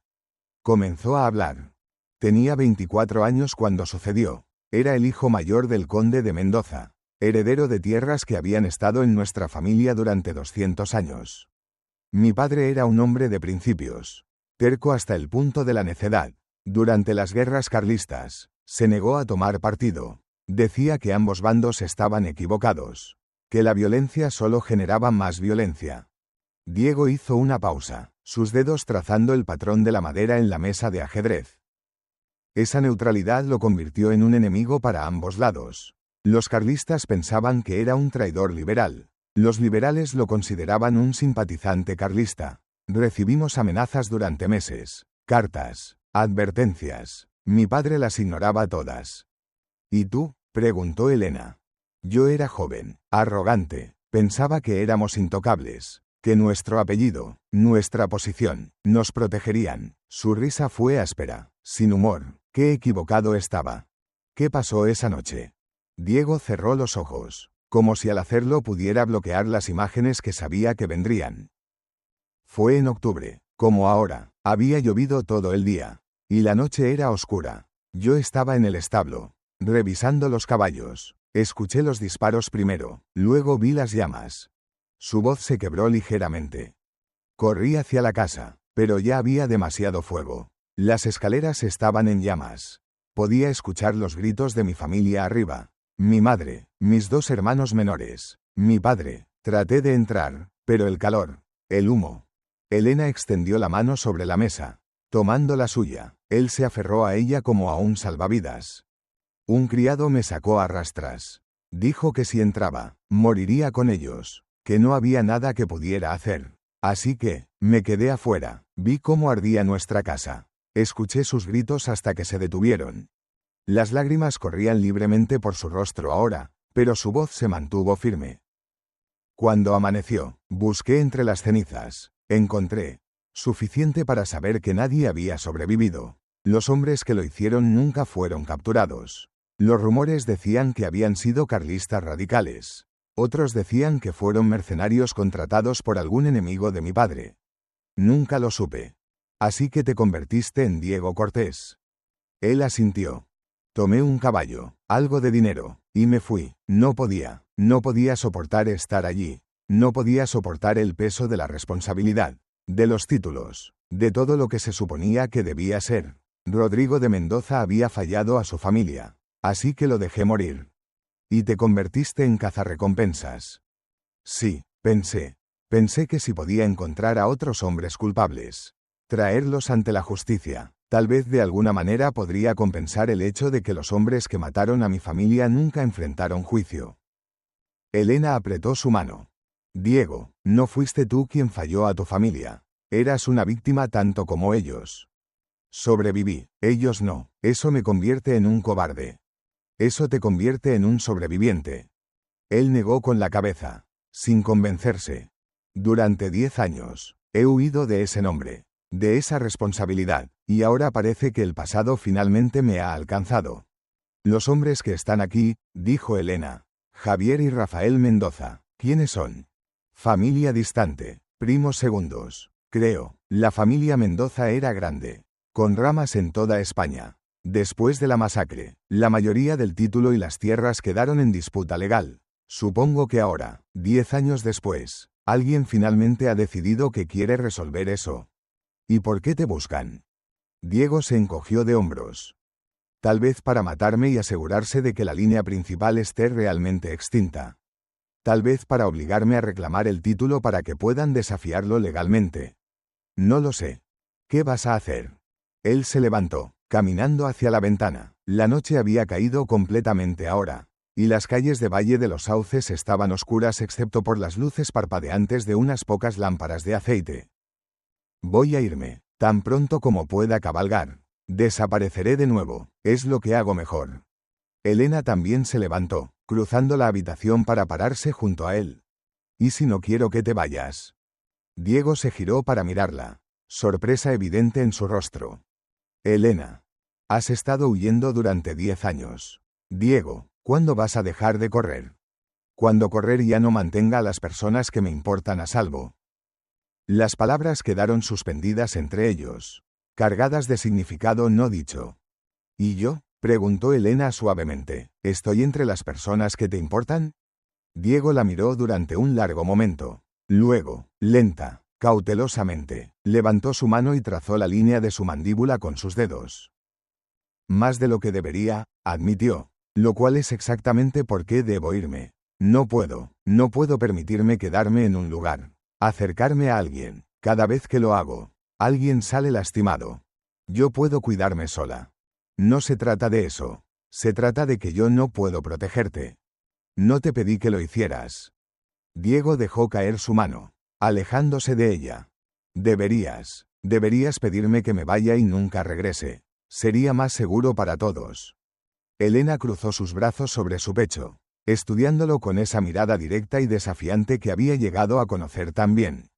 comenzó a hablar. Tenía 24 años cuando sucedió. Era el hijo mayor del conde de Mendoza, heredero de tierras que habían estado en nuestra familia durante 200 años. Mi padre era un hombre de principios, terco hasta el punto de la necedad. Durante las guerras carlistas, se negó a tomar partido. Decía que ambos bandos estaban equivocados, que la violencia solo generaba más violencia. Diego hizo una pausa, sus dedos trazando el patrón de la madera en la mesa de ajedrez. Esa neutralidad lo convirtió en un enemigo para ambos lados. Los carlistas pensaban que era un traidor liberal. Los liberales lo consideraban un simpatizante carlista. Recibimos amenazas durante meses, cartas, advertencias. Mi padre las ignoraba todas. ¿Y tú?, preguntó Elena. Yo era joven, arrogante, pensaba que éramos intocables, que nuestro apellido, nuestra posición, nos protegerían. Su risa fue áspera, sin humor. Qué equivocado estaba. ¿Qué pasó esa noche? Diego cerró los ojos, como si al hacerlo pudiera bloquear las imágenes que sabía que vendrían. Fue en octubre, como ahora, había llovido todo el día, y la noche era oscura. Yo estaba en el establo, revisando los caballos. Escuché los disparos primero, luego vi las llamas. Su voz se quebró ligeramente. Corrí hacia la casa, pero ya había demasiado fuego. Las escaleras estaban en llamas. Podía escuchar los gritos de mi familia arriba. Mi madre, mis 2 hermanos menores, mi padre. Traté de entrar, pero el calor, el humo. Elena extendió la mano sobre la mesa, tomando la suya. Él se aferró a ella como a un salvavidas. Un criado me sacó a rastras. Dijo que si entraba, moriría con ellos, que no había nada que pudiera hacer. Así que, me quedé afuera. Vi cómo ardía nuestra casa. Escuché sus gritos hasta que se detuvieron. Las lágrimas corrían libremente por su rostro ahora, pero su voz se mantuvo firme. Cuando amaneció, busqué entre las cenizas. Encontré suficiente para saber que nadie había sobrevivido. Los hombres que lo hicieron nunca fueron capturados. Los rumores decían que habían sido carlistas radicales. Otros decían que fueron mercenarios contratados por algún enemigo de mi padre. Nunca lo supe. Así que te convertiste en Diego Cortés. Él asintió. Tomé un caballo, algo de dinero, y me fui. No podía soportar estar allí. No podía soportar el peso de la responsabilidad, de los títulos, de todo lo que se suponía que debía ser. Rodrigo de Mendoza había fallado a su familia, así que lo dejé morir. Y te convertiste en cazarrecompensas. Sí, pensé que si podía encontrar a otros hombres culpables, traerlos ante la justicia, tal vez de alguna manera podría compensar el hecho de que los hombres que mataron a mi familia nunca enfrentaron juicio. Elena apretó su mano. Diego, no fuiste tú quien falló a tu familia. Eras una víctima tanto como ellos. Sobreviví, ellos no. Eso me convierte en un cobarde. Eso te convierte en un sobreviviente. Él negó con la cabeza, sin convencerse. Durante 10 años, he huido de ese nombre, de esa responsabilidad, y ahora parece que el pasado finalmente me ha alcanzado. Los hombres que están aquí, dijo Elena, Javier y Rafael Mendoza, ¿quiénes son? Familia distante, primos segundos. Creo, la familia Mendoza era grande, con ramas en toda España. Después de la masacre, la mayoría del título y las tierras quedaron en disputa legal. Supongo que ahora, 10 años después, alguien finalmente ha decidido que quiere resolver eso. ¿Y por qué te buscan? Diego se encogió de hombros. Tal vez para matarme y asegurarse de que la línea principal esté realmente extinta. Tal vez para obligarme a reclamar el título para que puedan desafiarlo legalmente. No lo sé. ¿Qué vas a hacer? Él se levantó, caminando hacia la ventana. La noche había caído completamente ahora, y las calles de Valle de los Sauces estaban oscuras excepto por las luces parpadeantes de unas pocas lámparas de aceite. Voy a irme, tan pronto como pueda cabalgar. Desapareceré de nuevo, es lo que hago mejor. Elena también se levantó, cruzando la habitación para pararse junto a él. ¿Y si no quiero que te vayas? Diego se giró para mirarla, sorpresa evidente en su rostro. Elena, has estado huyendo durante 10 años. Diego, ¿cuándo vas a dejar de correr? Cuando correr ya no mantenga a las personas que me importan a salvo. Las palabras quedaron suspendidas entre ellos, cargadas de significado no dicho. ¿Y yo?, preguntó Elena suavemente. ¿Estoy entre las personas que te importan? Diego la miró durante un largo momento. Luego, lenta, cautelosamente, levantó su mano y trazó la línea de su mandíbula con sus dedos. Más de lo que debería, admitió, lo cual es exactamente por qué debo irme. No puedo permitirme quedarme en un lugar. Acercarme a alguien. Cada vez que lo hago, alguien sale lastimado. Yo puedo cuidarme sola. No se trata de eso. Se trata de que yo no puedo protegerte. No te pedí que lo hicieras. Diego dejó caer su mano, alejándose de ella. Deberías pedirme que me vaya y nunca regrese. Sería más seguro para todos. Elena cruzó sus brazos sobre su pecho, estudiándolo con esa mirada directa y desafiante que había llegado a conocer tan bien.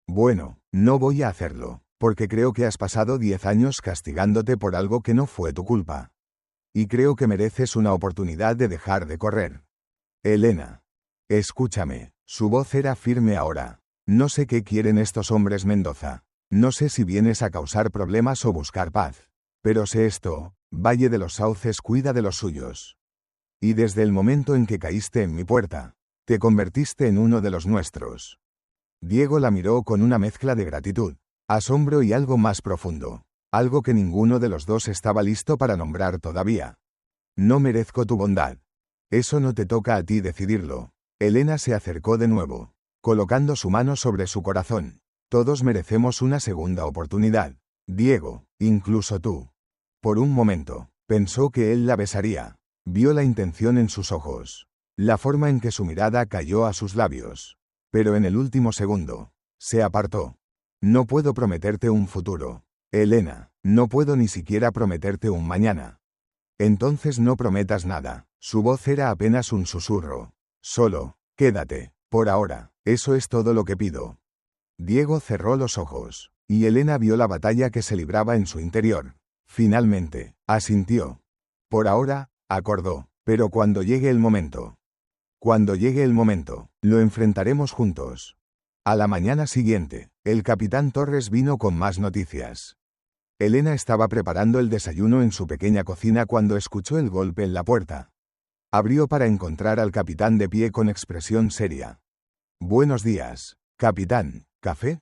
Bueno, no voy a hacerlo, porque creo que has pasado 10 años castigándote por algo que no fue tu culpa. Y creo que mereces una oportunidad de dejar de correr. Elena. Escúchame. Su voz era firme ahora. No sé qué quieren estos hombres, Mendoza. No sé si vienes a causar problemas o buscar paz. Pero sé esto, Valle de los Sauces cuida de los suyos. Y desde el momento en que caíste en mi puerta, te convertiste en uno de los nuestros. Diego la miró con una mezcla de gratitud, asombro y algo más profundo, algo que ninguno de los dos estaba listo para nombrar todavía. No merezco tu bondad. Eso no te toca a ti decidirlo. Elena se acercó de nuevo, colocando su mano sobre su corazón. Todos merecemos una segunda oportunidad. Diego, incluso tú. Por un momento, pensó que él la besaría. Vio la intención en sus ojos, la forma en que su mirada cayó a sus labios. Pero en el último segundo, se apartó. No puedo prometerte un futuro. Elena, no puedo ni siquiera prometerte un mañana. Entonces no prometas nada. Su voz era apenas un susurro. Solo, quédate, por ahora, eso es todo lo que pido. Diego cerró los ojos, y Elena vio la batalla que se libraba en su interior. Finalmente, asintió. Por ahora, acordó, pero cuando llegue el momento. Cuando llegue el momento, lo enfrentaremos juntos. A la mañana siguiente, el capitán Torres vino con más noticias. Elena estaba preparando el desayuno en su pequeña cocina cuando escuchó el golpe en la puerta. Abrió para encontrar al capitán de pie con expresión seria. Buenos días, capitán. ¿Café?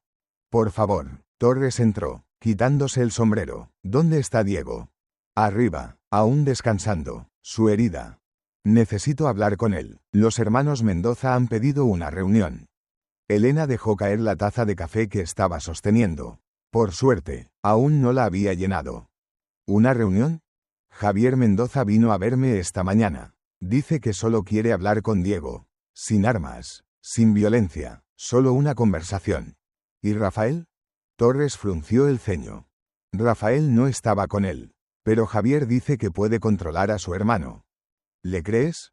Por favor. Torres entró, quitándose el sombrero. ¿Dónde está Diego? Arriba, aún descansando. Su herida. Necesito hablar con él. Los hermanos Mendoza han pedido una reunión. Elena dejó caer la taza de café que estaba sosteniendo. Por suerte, aún no la había llenado. ¿Una reunión? Javier Mendoza vino a verme esta mañana. Dice que solo quiere hablar con Diego. Sin armas, sin violencia, solo una conversación. ¿Y Rafael? Torres frunció el ceño. Rafael no estaba con él. Pero Javier dice que puede controlar a su hermano. ¿Le crees?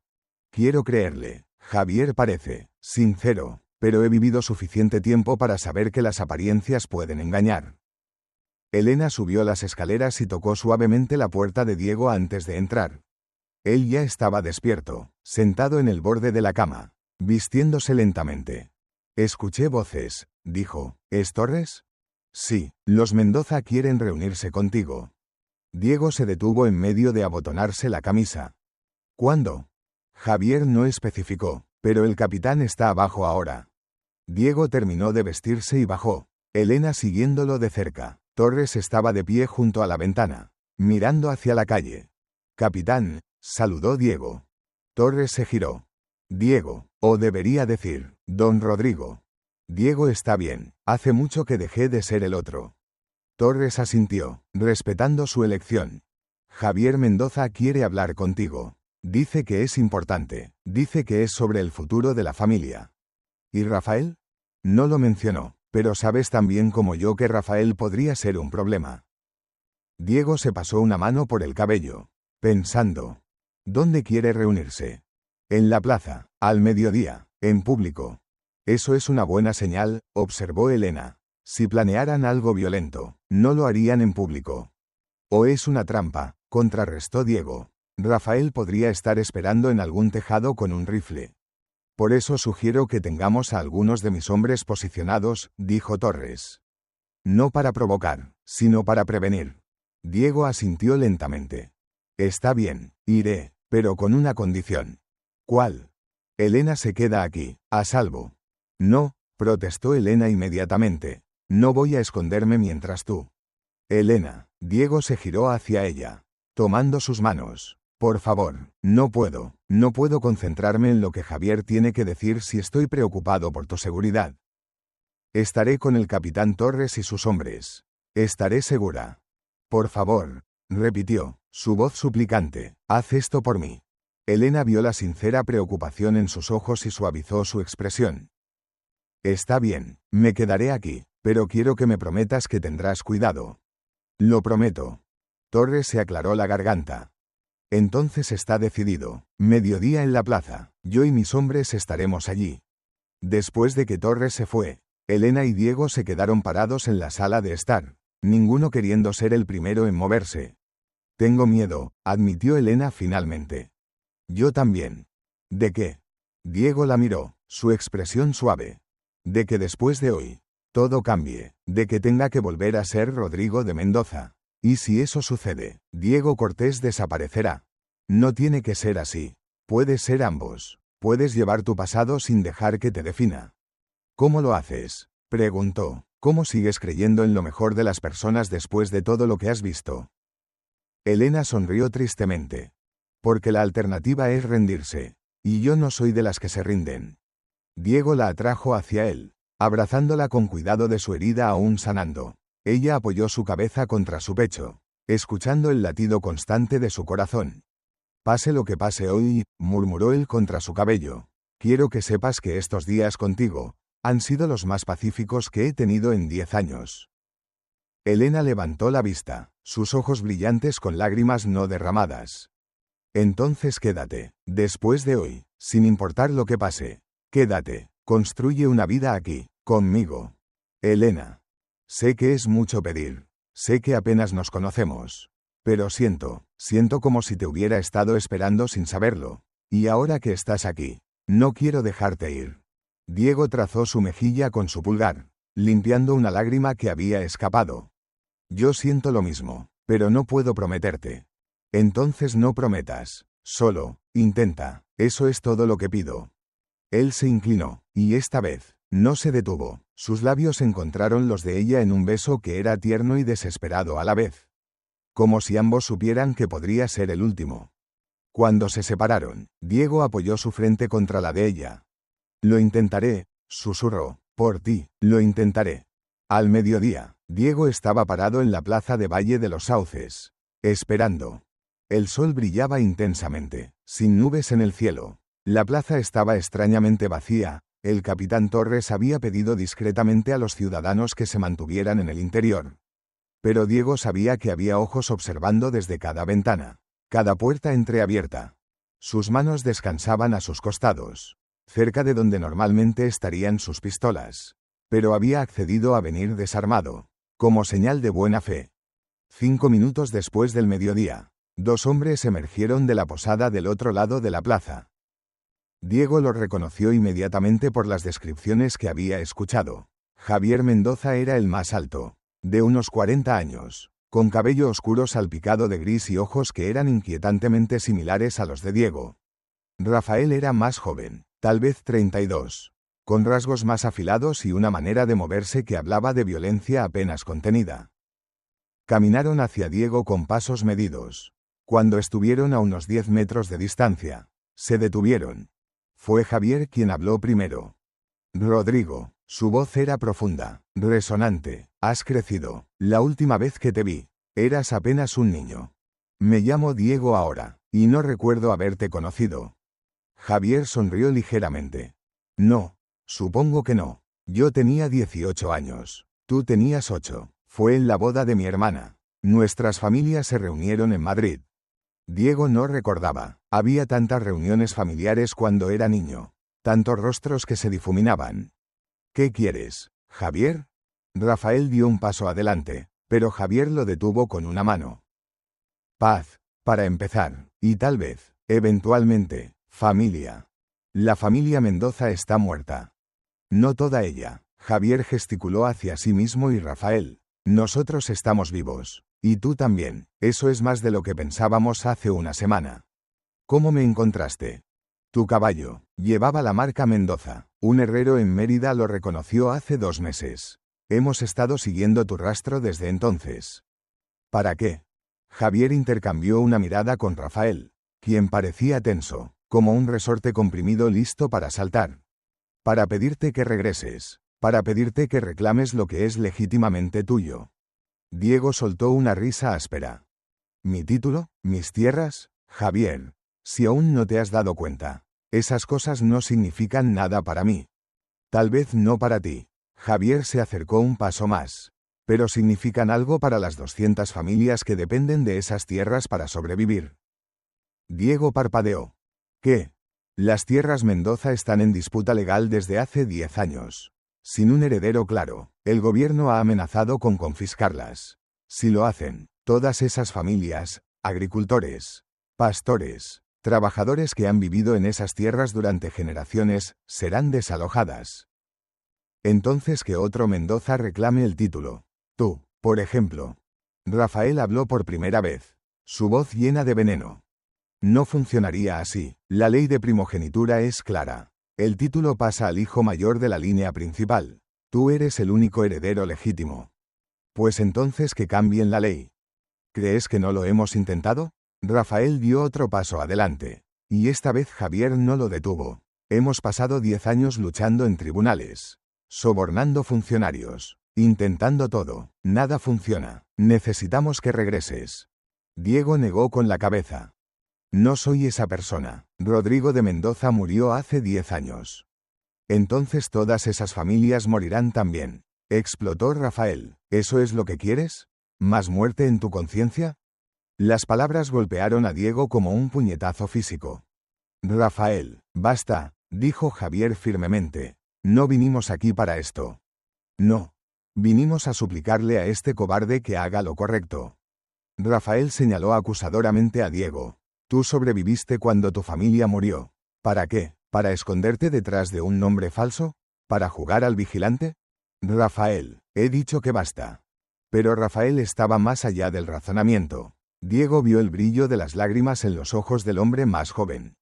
Quiero creerle. Javier parece sincero, pero he vivido suficiente tiempo para saber que las apariencias pueden engañar. Elena subió las escaleras y tocó suavemente la puerta de Diego antes de entrar. Él ya estaba despierto, sentado en el borde de la cama, vistiéndose lentamente. Escuché voces, dijo. ¿Es Torres? Sí, los Mendoza quieren reunirse contigo. Diego se detuvo en medio de abotonarse la camisa. ¿Cuándo? Javier no especificó, pero el capitán está abajo ahora. Diego terminó de vestirse y bajó, Elena siguiéndolo de cerca. Torres estaba de pie junto a la ventana, mirando hacia la calle. Capitán, saludó Diego. Torres se giró. Diego, o debería decir, don Rodrigo. Diego está bien, hace mucho que dejé de ser el otro. Torres asintió, respetando su elección. Javier Mendoza quiere hablar contigo. Dice que es importante, dice que es sobre el futuro de la familia. ¿Y Rafael? No lo mencionó, pero sabes tan bien como yo que Rafael podría ser un problema. Diego se pasó una mano por el cabello, pensando. ¿Dónde quiere reunirse? En la plaza, al mediodía, en público. Eso es una buena señal, observó Elena. Si planearan algo violento, no lo harían en público. O es una trampa, contrarrestó Diego. Rafael podría estar esperando en algún tejado con un rifle. Por eso sugiero que tengamos a algunos de mis hombres posicionados, dijo Torres. No para provocar, sino para prevenir. Diego asintió lentamente. Está bien, iré, pero con una condición. ¿Cuál? Elena se queda aquí, a salvo. No, protestó Elena inmediatamente. No voy a esconderme mientras tú. Elena, Diego se giró hacia ella, tomando sus manos. Por favor, no puedo concentrarme en lo que Javier tiene que decir si estoy preocupado por tu seguridad. Estaré con el capitán Torres y sus hombres. Estaré segura. Por favor, repitió, su voz suplicante, haz esto por mí. Elena vio la sincera preocupación en sus ojos y suavizó su expresión. Está bien, me quedaré aquí, pero quiero que me prometas que tendrás cuidado. Lo prometo. Torres se aclaró la garganta. Entonces está decidido. Mediodía en la plaza. Yo y mis hombres estaremos allí. Después de que Torres se fue, Elena y Diego se quedaron parados en la sala de estar, ninguno queriendo ser el primero en moverse. Tengo miedo, admitió Elena finalmente. Yo también. ¿De qué? Diego la miró, su expresión suave. De que después de hoy, todo cambie, de que tenga que volver a ser Rodrigo de Mendoza. Y si eso sucede, Diego Cortés desaparecerá. No tiene que ser así. Puede ser ambos. Puedes llevar tu pasado sin dejar que te defina. ¿Cómo lo haces? Preguntó. ¿Cómo sigues creyendo en lo mejor de las personas después de todo lo que has visto? Elena sonrió tristemente. Porque la alternativa es rendirse. Y yo no soy de las que se rinden. Diego la atrajo hacia él, abrazándola con cuidado de su herida aún sanando. Ella apoyó su cabeza contra su pecho, escuchando el latido constante de su corazón. Pase lo que pase hoy, murmuró él contra su cabello. Quiero que sepas que estos días contigo han sido los más pacíficos que he tenido en 10 años. Elena levantó la vista, sus ojos brillantes con lágrimas no derramadas. Entonces quédate, después de hoy, sin importar lo que pase. Quédate, construye una vida aquí, conmigo. Elena. Sé que es mucho pedir. Sé que apenas nos conocemos. Pero siento como si te hubiera estado esperando sin saberlo. Y ahora que estás aquí, no quiero dejarte ir. Diego trazó su mejilla con su pulgar, limpiando una lágrima que había escapado. Yo siento lo mismo, pero no puedo prometerte. Entonces no prometas. Solo, intenta. Eso es todo lo que pido. Él se inclinó, y esta vez, no se detuvo. Sus labios encontraron los de ella en un beso que era tierno y desesperado a la vez. Como si ambos supieran que podría ser el último. Cuando se separaron, Diego apoyó su frente contra la de ella. Lo intentaré, susurró, por ti, lo intentaré. Al mediodía, Diego estaba parado en la plaza de Valle de los Sauces, esperando. El sol brillaba intensamente, sin nubes en el cielo. La plaza estaba extrañamente vacía. El capitán Torres había pedido discretamente a los ciudadanos que se mantuvieran en el interior. Pero Diego sabía que había ojos observando desde cada ventana, cada puerta entreabierta. Sus manos descansaban a sus costados, cerca de donde normalmente estarían sus pistolas. Pero había accedido a venir desarmado, como señal de buena fe. 5 minutos después del mediodía, 2 hombres emergieron de la posada del otro lado de la plaza. Diego los reconoció inmediatamente por las descripciones que había escuchado. Javier Mendoza era el más alto, de unos 40 años, con cabello oscuro salpicado de gris y ojos que eran inquietantemente similares a los de Diego. Rafael era más joven, tal vez 32, con rasgos más afilados y una manera de moverse que hablaba de violencia apenas contenida. Caminaron hacia Diego con pasos medidos. Cuando estuvieron a unos 10 metros de distancia, se detuvieron. Fue Javier quien habló primero. Rodrigo, su voz era profunda, resonante. Has crecido. La última vez que te vi, eras apenas un niño. Me llamo Diego ahora, y no recuerdo haberte conocido. Javier sonrió ligeramente. No, supongo que no. Yo tenía 18 años. Tú tenías 8. Fue en la boda de mi hermana. Nuestras familias se reunieron en Madrid. Diego no recordaba. Había tantas reuniones familiares cuando era niño. Tantos rostros que se difuminaban. ¿Qué quieres, Javier? Rafael dio un paso adelante, pero Javier lo detuvo con una mano. Paz, para empezar. Y tal vez, eventualmente, familia. La familia Mendoza está muerta. No toda ella. Javier gesticuló hacia sí mismo y Rafael. Nosotros estamos vivos. Y tú también. Eso es más de lo que pensábamos hace una semana. ¿Cómo me encontraste? Tu caballo. Llevaba la marca Mendoza. Un herrero en Mérida lo reconoció hace 2 meses. Hemos estado siguiendo tu rastro desde entonces. ¿Para qué? Javier intercambió una mirada con Rafael, quien parecía tenso, como un resorte comprimido listo para saltar. Para pedirte que regreses. Para pedirte que reclames lo que es legítimamente tuyo. Diego soltó una risa áspera. ¿Mi título? ¿Mis tierras? Javier, si aún no te has dado cuenta, esas cosas no significan nada para mí. Tal vez no para ti. Javier se acercó un paso más. Pero significan algo para las 200 familias que dependen de esas tierras para sobrevivir. Diego parpadeó. ¿Qué? Las tierras Mendoza están en disputa legal desde hace 10 años. Sin un heredero claro, el gobierno ha amenazado con confiscarlas. Si lo hacen, todas esas familias, agricultores, pastores, trabajadores que han vivido en esas tierras durante generaciones, serán desalojadas. Entonces que otro Mendoza reclame el título. Tú, por ejemplo. Rafael habló por primera vez, su voz llena de veneno. No funcionaría así. La ley de primogenitura es clara. El título pasa al hijo mayor de la línea principal. Tú eres el único heredero legítimo. Pues entonces que cambien la ley. ¿Crees que no lo hemos intentado? Rafael dio otro paso adelante. Y esta vez Javier no lo detuvo. Hemos pasado 10 años luchando en tribunales. Sobornando funcionarios. Intentando todo. Nada funciona. Necesitamos que regreses. Diego negó con la cabeza. No soy esa persona. Rodrigo de Mendoza murió hace 10 años. Entonces todas esas familias morirán también. Explotó Rafael. ¿Eso es lo que quieres? ¿Más muerte en tu conciencia? Las palabras golpearon a Diego como un puñetazo físico. Rafael, basta, dijo Javier firmemente. No vinimos aquí para esto. No. Vinimos a suplicarle a este cobarde que haga lo correcto. Rafael señaló acusadoramente a Diego. Tú sobreviviste cuando tu familia murió. ¿Para qué? ¿Para esconderte detrás de un nombre falso? ¿Para jugar al vigilante? Rafael, he dicho que basta. Pero Rafael estaba más allá del razonamiento. Diego vio el brillo de las lágrimas en los ojos del hombre más joven.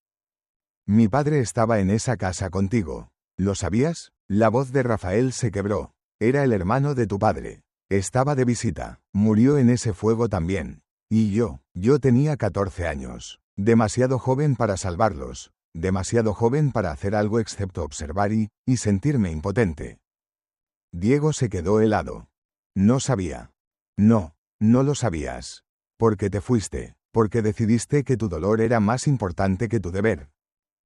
Mi padre estaba en esa casa contigo. ¿Lo sabías? La voz de Rafael se quebró. Era el hermano de tu padre. Estaba de visita. Murió en ese fuego también. Y yo tenía 14 años. Demasiado joven para salvarlos. Demasiado joven para hacer algo excepto observar y sentirme impotente. Diego se quedó helado. No sabía. No lo sabías. Porque te fuiste. Porque decidiste que tu dolor era más importante que tu deber.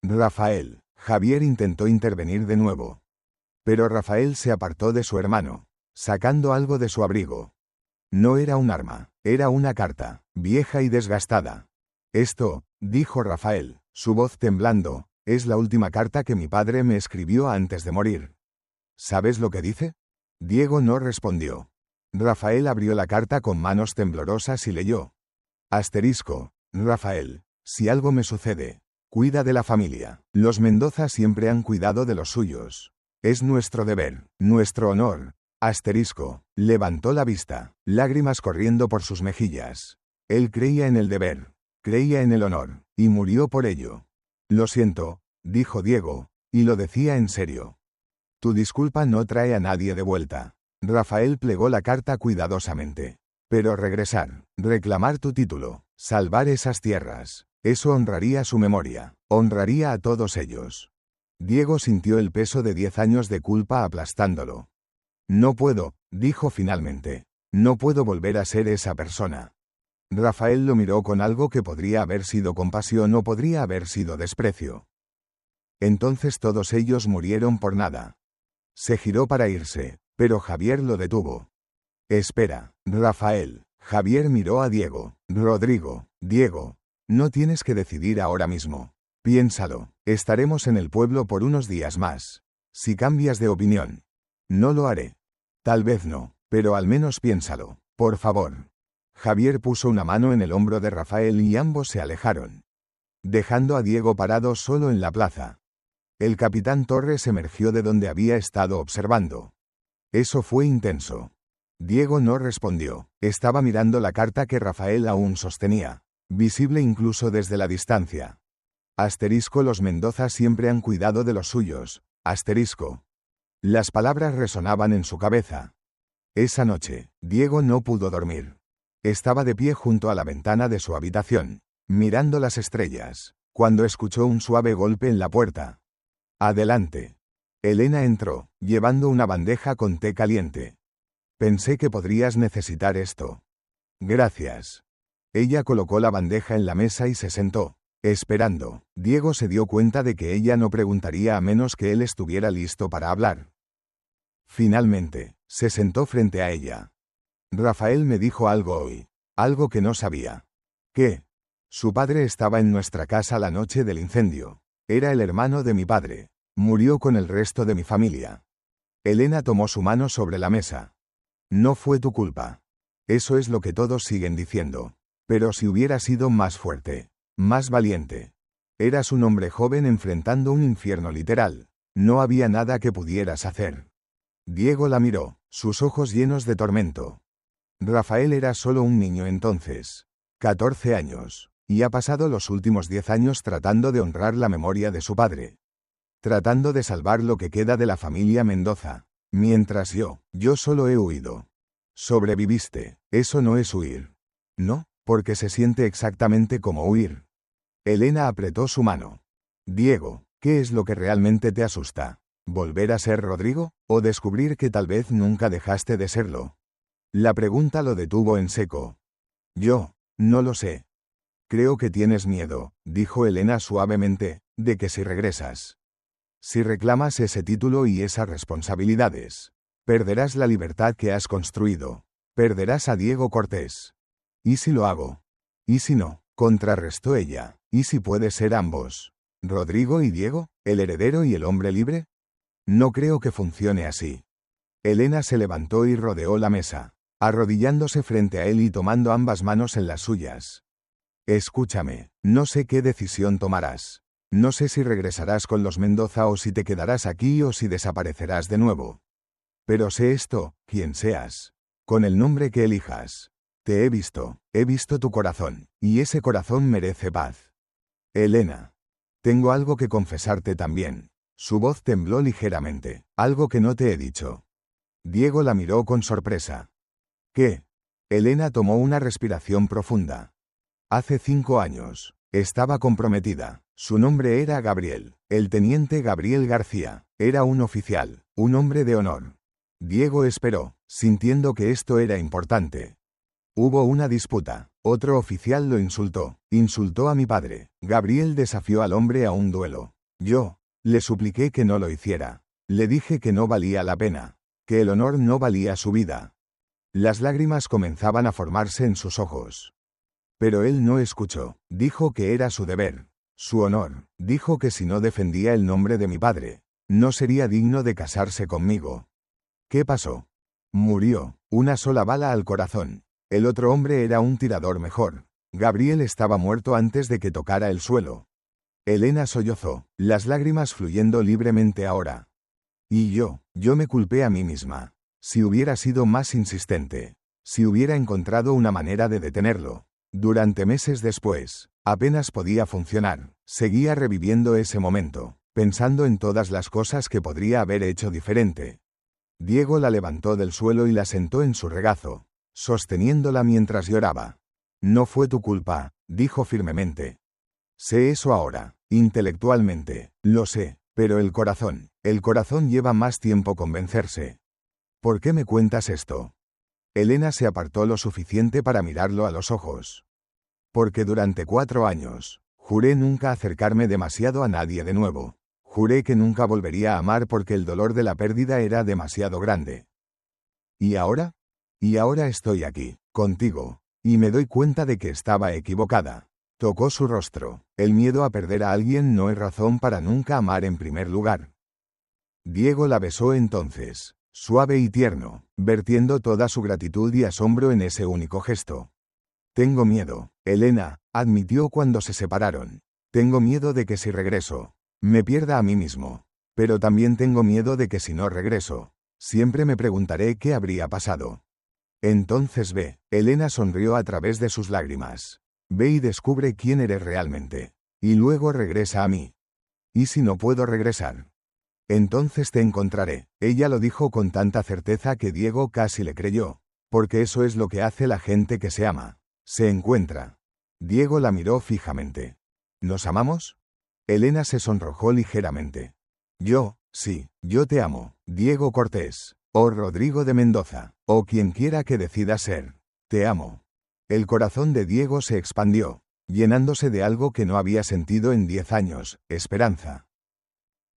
Rafael. Javier intentó intervenir de nuevo. Pero Rafael se apartó de su hermano, sacando algo de su abrigo. No era un arma, era una carta, vieja y desgastada. Esto, dijo Rafael, su voz temblando, es la última carta que mi padre me escribió antes de morir. ¿Sabes lo que dice? Diego no respondió. Rafael abrió la carta con manos temblorosas y leyó. Asterisco, Rafael, si algo me sucede, cuida de la familia. Los Mendoza siempre han cuidado de los suyos. Es nuestro deber, nuestro honor. Asterisco, levantó la vista, lágrimas corriendo por sus mejillas. Él creía en el deber, creía en el honor, y murió por ello. Lo siento, dijo Diego, y lo decía en serio. Tu disculpa no trae a nadie de vuelta. Rafael plegó la carta cuidadosamente. Pero regresar, reclamar tu título, salvar esas tierras, eso honraría su memoria, honraría a todos ellos. Diego sintió el peso de 10 años de culpa aplastándolo. No puedo, dijo finalmente. No puedo volver a ser esa persona. Rafael lo miró con algo que podría haber sido compasión o podría haber sido desprecio. Entonces todos ellos murieron por nada. Se giró para irse, pero Javier lo detuvo. Espera, Rafael. Javier miró a Diego. Rodrigo, Diego, no tienes que decidir ahora mismo. Piénsalo, estaremos en el pueblo por unos días más. Si cambias de opinión. No lo haré. Tal vez no, pero al menos piénsalo, por favor. Javier puso una mano en el hombro de Rafael y ambos se alejaron, dejando a Diego parado solo en la plaza. El capitán Torres emergió de donde había estado observando. Eso fue intenso. Diego no respondió. Estaba mirando la carta que Rafael aún sostenía, visible incluso desde la distancia. Asterisco: los Mendoza siempre han cuidado de los suyos. Asterisco. Las palabras resonaban en su cabeza. Esa noche, Diego no pudo dormir. Estaba de pie junto a la ventana de su habitación, mirando las estrellas, cuando escuchó un suave golpe en la puerta. Adelante. Elena entró, llevando una bandeja con té caliente. Pensé que podrías necesitar esto. Gracias. Ella colocó la bandeja en la mesa y se sentó, esperando. Diego se dio cuenta de que ella no preguntaría a menos que él estuviera listo para hablar. Finalmente, se sentó frente a ella. Rafael me dijo algo hoy. Algo que no sabía. ¿Qué? Su padre estaba en nuestra casa la noche del incendio. Era el hermano de mi padre. Murió con el resto de mi familia. Elena tomó su mano sobre la mesa. No fue tu culpa. Eso es lo que todos siguen diciendo. Pero si hubiera sido más fuerte, más valiente. Eras un hombre joven enfrentando un infierno literal. No había nada que pudieras hacer. Diego la miró, sus ojos llenos de tormento. Rafael era solo un niño entonces. 14 años. Y ha pasado los últimos 10 años tratando de honrar la memoria de su padre. Tratando de salvar lo que queda de la familia Mendoza. Mientras yo solo he huido. Sobreviviste. Eso no es huir. No, porque se siente exactamente como huir. Elena apretó su mano. Diego, ¿qué es lo que realmente te asusta? ¿Volver a ser Rodrigo? ¿O descubrir que tal vez nunca dejaste de serlo? La pregunta lo detuvo en seco. Yo, no lo sé. Creo que tienes miedo, dijo Elena suavemente, de que si regresas. Si reclamas ese título y esas responsabilidades, perderás la libertad que has construido. Perderás a Diego Cortés. ¿Y si lo hago? ¿Y si no? Contrarrestó ella. ¿Y si puede ser ambos? ¿Rodrigo y Diego? ¿El heredero y el hombre libre? No creo que funcione así. Elena se levantó y rodeó la mesa, arrodillándose frente a él y tomando ambas manos en las suyas. Escúchame, no sé qué decisión tomarás. No sé si regresarás con los Mendoza o si te quedarás aquí o si desaparecerás de nuevo. Pero sé esto, quien seas. Con el nombre que elijas. Te he visto tu corazón, y ese corazón merece paz. Elena. Tengo algo que confesarte también. Su voz tembló ligeramente. Algo que no te he dicho. Diego la miró con sorpresa. ¿Qué? Elena tomó una respiración profunda. Hace 5 años. Estaba comprometida. Su nombre era Gabriel. El teniente Gabriel García. Era un oficial. Un hombre de honor. Diego esperó, sintiendo que esto era importante. Hubo una disputa. Otro oficial lo insultó. Insultó a mi padre. Gabriel desafió al hombre a un duelo. Yo le supliqué que no lo hiciera. Le dije que no valía la pena. Que el honor no valía su vida. Las lágrimas comenzaban a formarse en sus ojos. Pero él no escuchó. Dijo que era su deber. Su honor. Dijo que si no defendía el nombre de mi padre, no sería digno de casarse conmigo. ¿Qué pasó? Murió. Una sola bala al corazón. El otro hombre era un tirador mejor. Gabriel estaba muerto antes de que tocara el suelo. Elena sollozó, las lágrimas fluyendo libremente ahora. Y yo me culpé a mí misma. Si hubiera sido más insistente. Si hubiera encontrado una manera de detenerlo. Durante meses después, apenas podía funcionar. Seguía reviviendo ese momento, pensando en todas las cosas que podría haber hecho diferente. Diego la levantó del suelo y la sentó en su regazo, sosteniéndola mientras lloraba. No fue tu culpa, dijo firmemente. Sé eso ahora, intelectualmente, lo sé, pero el corazón lleva más tiempo convencerse. ¿Por qué me cuentas esto? Elena se apartó lo suficiente para mirarlo a los ojos. Porque durante 4 años, juré nunca acercarme demasiado a nadie de nuevo. Juré que nunca volvería a amar porque el dolor de la pérdida era demasiado grande. ¿Y ahora? Y ahora estoy aquí, contigo, y me doy cuenta de que estaba equivocada. Tocó su rostro. El miedo a perder a alguien no es razón para nunca amar en primer lugar. Diego la besó entonces, suave y tierno, vertiendo toda su gratitud y asombro en ese único gesto. Tengo miedo, Elena, admitió cuando se separaron. Tengo miedo de que si regreso, me pierda a mí mismo. Pero también tengo miedo de que si no regreso, siempre me preguntaré qué habría pasado. Entonces ve, Elena sonrió a través de sus lágrimas. Ve y descubre quién eres realmente. Y luego regresa a mí. ¿Y si no puedo regresar? Entonces te encontraré. Ella lo dijo con tanta certeza que Diego casi le creyó. Porque eso es lo que hace la gente que se ama. Se encuentra. Diego la miró fijamente. ¿Nos amamos? Elena se sonrojó ligeramente. Sí, yo te amo, Diego Cortés, o Rodrigo de Mendoza, o quien quiera que decida ser. Te amo. El corazón de Diego se expandió, llenándose de algo que no había sentido en 10 años, esperanza.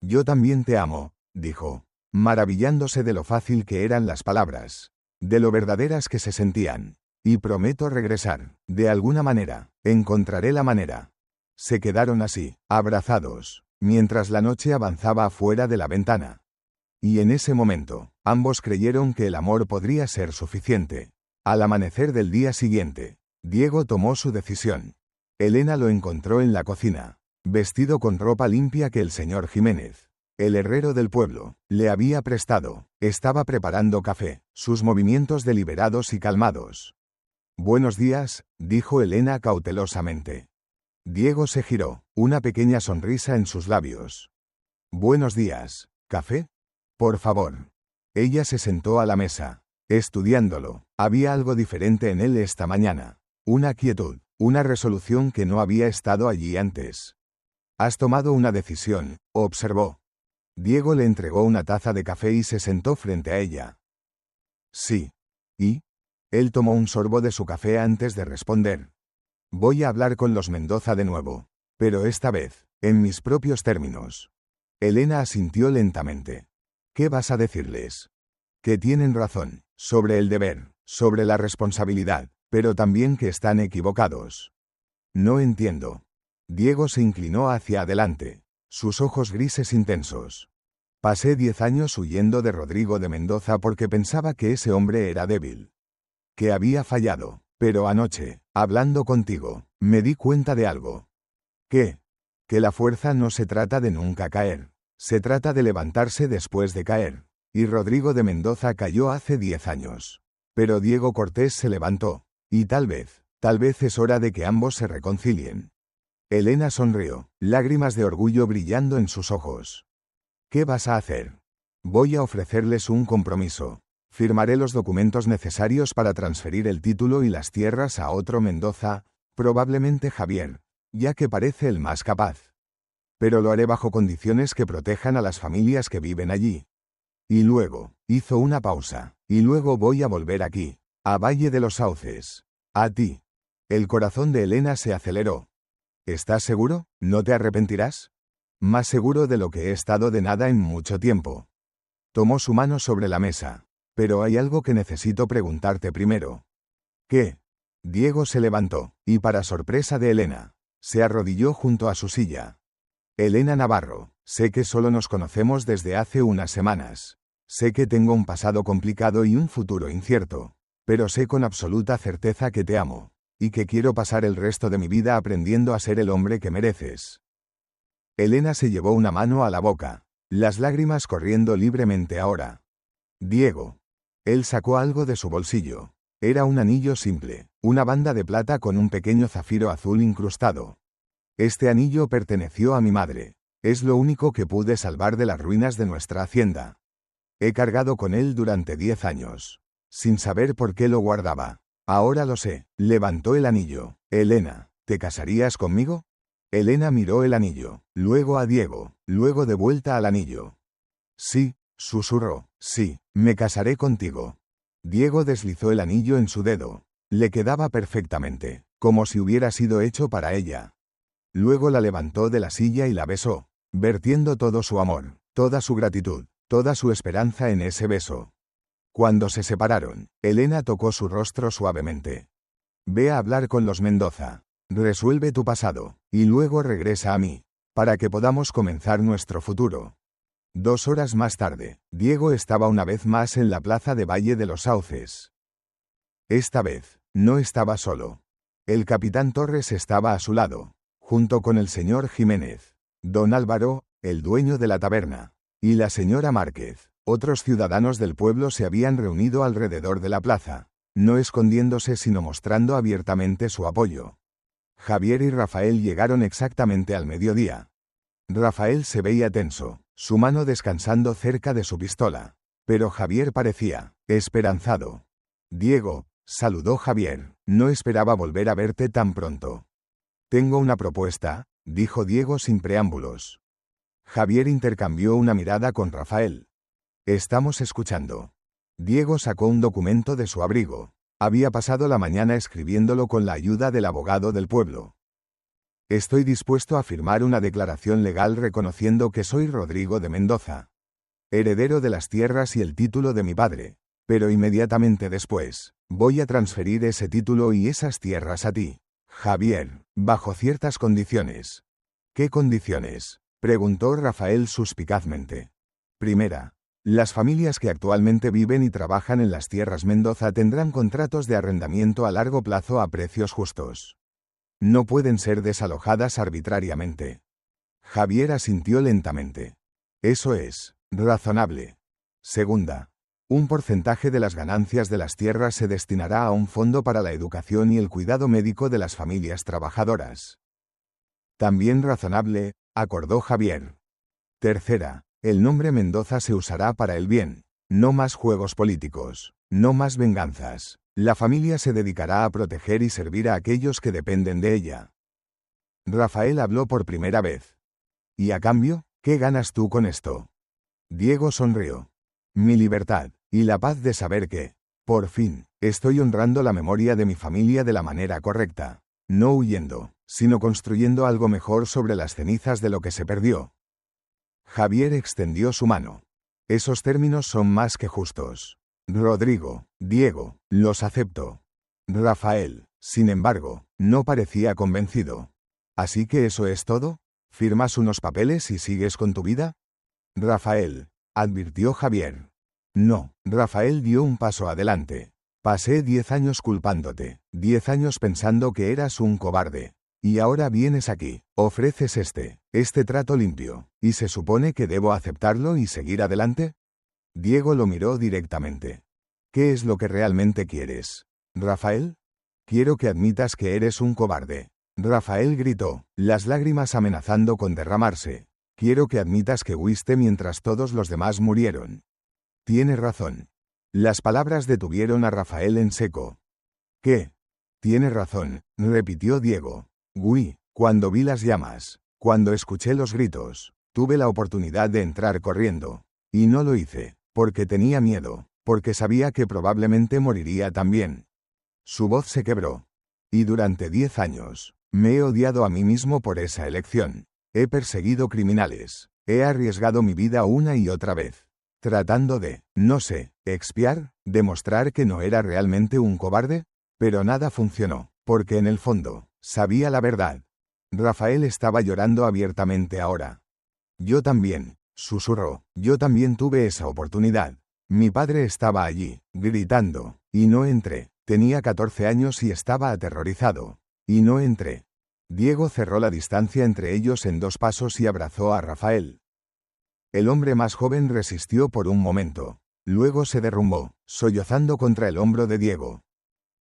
Yo también te amo, dijo, maravillándose de lo fácil que eran las palabras, de lo verdaderas que se sentían. Y prometo regresar, de alguna manera, encontraré la manera. Se quedaron así, abrazados, mientras la noche avanzaba afuera de la ventana. Y en ese momento, ambos creyeron que el amor podría ser suficiente. Al amanecer del día siguiente, Diego tomó su decisión. Elena lo encontró en la cocina, vestido con ropa limpia que el señor Jiménez, el herrero del pueblo, le había prestado. Estaba preparando café, sus movimientos deliberados y calmados. Buenos días, dijo Elena cautelosamente. Diego se giró, una pequeña sonrisa en sus labios. Buenos días, ¿café? Por favor. Ella se sentó a la mesa, estudiándolo. Había algo diferente en él esta mañana. Una quietud, una resolución que no había estado allí antes. Has tomado una decisión, observó. Diego le entregó una taza de café y se sentó frente a ella. Sí. ¿Y? Él tomó un sorbo de su café antes de responder. Voy a hablar con los Mendoza de nuevo. Pero esta vez, en mis propios términos. Elena asintió lentamente. ¿Qué vas a decirles? Que tienen razón, sobre el deber, sobre la responsabilidad, pero también que están equivocados. No entiendo. Diego se inclinó hacia adelante, sus ojos grises intensos. Pasé 10 años huyendo de Rodrigo de Mendoza porque pensaba que ese hombre era débil. Que había fallado, pero anoche, hablando contigo, me di cuenta de algo. ¿Qué? Que la fuerza no se trata de nunca caer, se trata de levantarse después de caer. Y Rodrigo de Mendoza cayó hace 10 años. Pero Diego Cortés se levantó, y tal vez es hora de que ambos se reconcilien. Elena sonrió, lágrimas de orgullo brillando en sus ojos. ¿Qué vas a hacer? Voy a ofrecerles un compromiso. Firmaré los documentos necesarios para transferir el título y las tierras a otro Mendoza, probablemente Javier, ya que parece el más capaz. Pero lo haré bajo condiciones que protejan a las familias que viven allí. Y luego, hizo una pausa, y luego voy a volver aquí, a Valle de los Sauces. A ti. El corazón de Elena se aceleró. ¿Estás seguro? ¿No te arrepentirás? Más seguro de lo que he estado de nada en mucho tiempo. Tomó su mano sobre la mesa. Pero hay algo que necesito preguntarte primero. ¿Qué? Diego se levantó, y para sorpresa de Elena, se arrodilló junto a su silla. Elena Navarro, sé que solo nos conocemos desde hace unas semanas. Sé que tengo un pasado complicado y un futuro incierto. Pero sé con absoluta certeza que te amo, y que quiero pasar el resto de mi vida aprendiendo a ser el hombre que mereces. Elena se llevó una mano a la boca, las lágrimas corriendo libremente ahora. Diego. Él sacó algo de su bolsillo. Era un anillo simple, una banda de plata con un pequeño zafiro azul incrustado. Este anillo perteneció a mi madre. Es lo único que pude salvar de las ruinas de nuestra hacienda. He cargado con él durante 10 años, sin saber por qué lo guardaba. Ahora lo sé. Levantó el anillo. Elena, ¿te casarías conmigo? Elena miró el anillo, luego a Diego, luego de vuelta al anillo. Sí, susurró, sí, me casaré contigo. Diego deslizó el anillo en su dedo. Le quedaba perfectamente, como si hubiera sido hecho para ella. Luego la levantó de la silla y la besó, vertiendo todo su amor, toda su gratitud, toda su esperanza en ese beso. Cuando se separaron, Elena tocó su rostro suavemente. Ve a hablar con los Mendoza. Resuelve tu pasado, y luego regresa a mí, para que podamos comenzar nuestro futuro. 2 horas más tarde, Diego estaba una vez más en la plaza de Valle de los Sauces. Esta vez, no estaba solo. El capitán Torres estaba a su lado, junto con el señor Jiménez, don Álvaro, el dueño de la taberna, y la señora Márquez. Otros ciudadanos del pueblo se habían reunido alrededor de la plaza, no escondiéndose sino mostrando abiertamente su apoyo. Javier y Rafael llegaron exactamente al mediodía. Rafael se veía tenso, su mano descansando cerca de su pistola, pero Javier parecía esperanzado. Diego, saludó Javier, no esperaba volver a verte tan pronto. Tengo una propuesta, dijo Diego sin preámbulos. Javier intercambió una mirada con Rafael. Estamos escuchando. Diego sacó un documento de su abrigo. Había pasado la mañana escribiéndolo con la ayuda del abogado del pueblo. Estoy dispuesto a firmar una declaración legal reconociendo que soy Rodrigo de Mendoza, heredero de las tierras y el título de mi padre, pero inmediatamente después, voy a transferir ese título y esas tierras a ti, Javier, bajo ciertas condiciones. ¿Qué condiciones?, preguntó Rafael suspicazmente. Primera, las familias que actualmente viven y trabajan en las tierras Mendoza tendrán contratos de arrendamiento a largo plazo a precios justos. No pueden ser desalojadas arbitrariamente. Javier asintió lentamente. Eso es razonable. Segunda, un porcentaje de las ganancias de las tierras se destinará a un fondo para la educación y el cuidado médico de las familias trabajadoras. También razonable, acordó Javier. Tercera, el nombre Mendoza se usará para el bien. No más juegos políticos, no más venganzas. La familia se dedicará a proteger y servir a aquellos que dependen de ella. Rafael habló por primera vez. ¿Y a cambio, qué ganas tú con esto? Diego sonrió. Mi libertad, y la paz de saber que, por fin, estoy honrando la memoria de mi familia de la manera correcta, no huyendo, sino construyendo algo mejor sobre las cenizas de lo que se perdió. Javier extendió su mano. Esos términos son más que justos. Rodrigo, Diego, los acepto. Rafael, sin embargo, no parecía convencido. ¿Así que eso es todo? ¿Firmas unos papeles y sigues con tu vida? Rafael, advirtió Javier. No, Rafael dio un paso adelante. Pasé 10 años culpándote, 10 años pensando que eras un cobarde. Y ahora vienes aquí, ofreces este trato limpio, ¿y se supone que debo aceptarlo y seguir adelante? Diego lo miró directamente. ¿Qué es lo que realmente quieres, Rafael? Quiero que admitas que eres un cobarde. Rafael gritó, las lágrimas amenazando con derramarse. Quiero que admitas que huiste mientras todos los demás murieron. Tienes razón. Las palabras detuvieron a Rafael en seco. ¿Qué? Tienes razón, repitió Diego. Huí, cuando vi las llamas, cuando escuché los gritos, tuve la oportunidad de entrar corriendo. Y no lo hice, porque tenía miedo, porque sabía que probablemente moriría también. Su voz se quebró. Y durante 10 años, me he odiado a mí mismo por esa elección. He perseguido criminales. He arriesgado mi vida una y otra vez. Tratando de, no sé, expiar, demostrar que no era realmente un cobarde. Pero nada funcionó, porque en el fondo, sabía la verdad. Rafael estaba llorando abiertamente ahora. Yo también, susurró, yo también tuve esa oportunidad. Mi padre estaba allí, gritando, y no entré. Tenía 14 años y estaba aterrorizado. Y no entré. Diego cerró la distancia entre ellos en 2 pasos y abrazó a Rafael. El hombre más joven resistió por un momento. Luego se derrumbó, sollozando contra el hombro de Diego.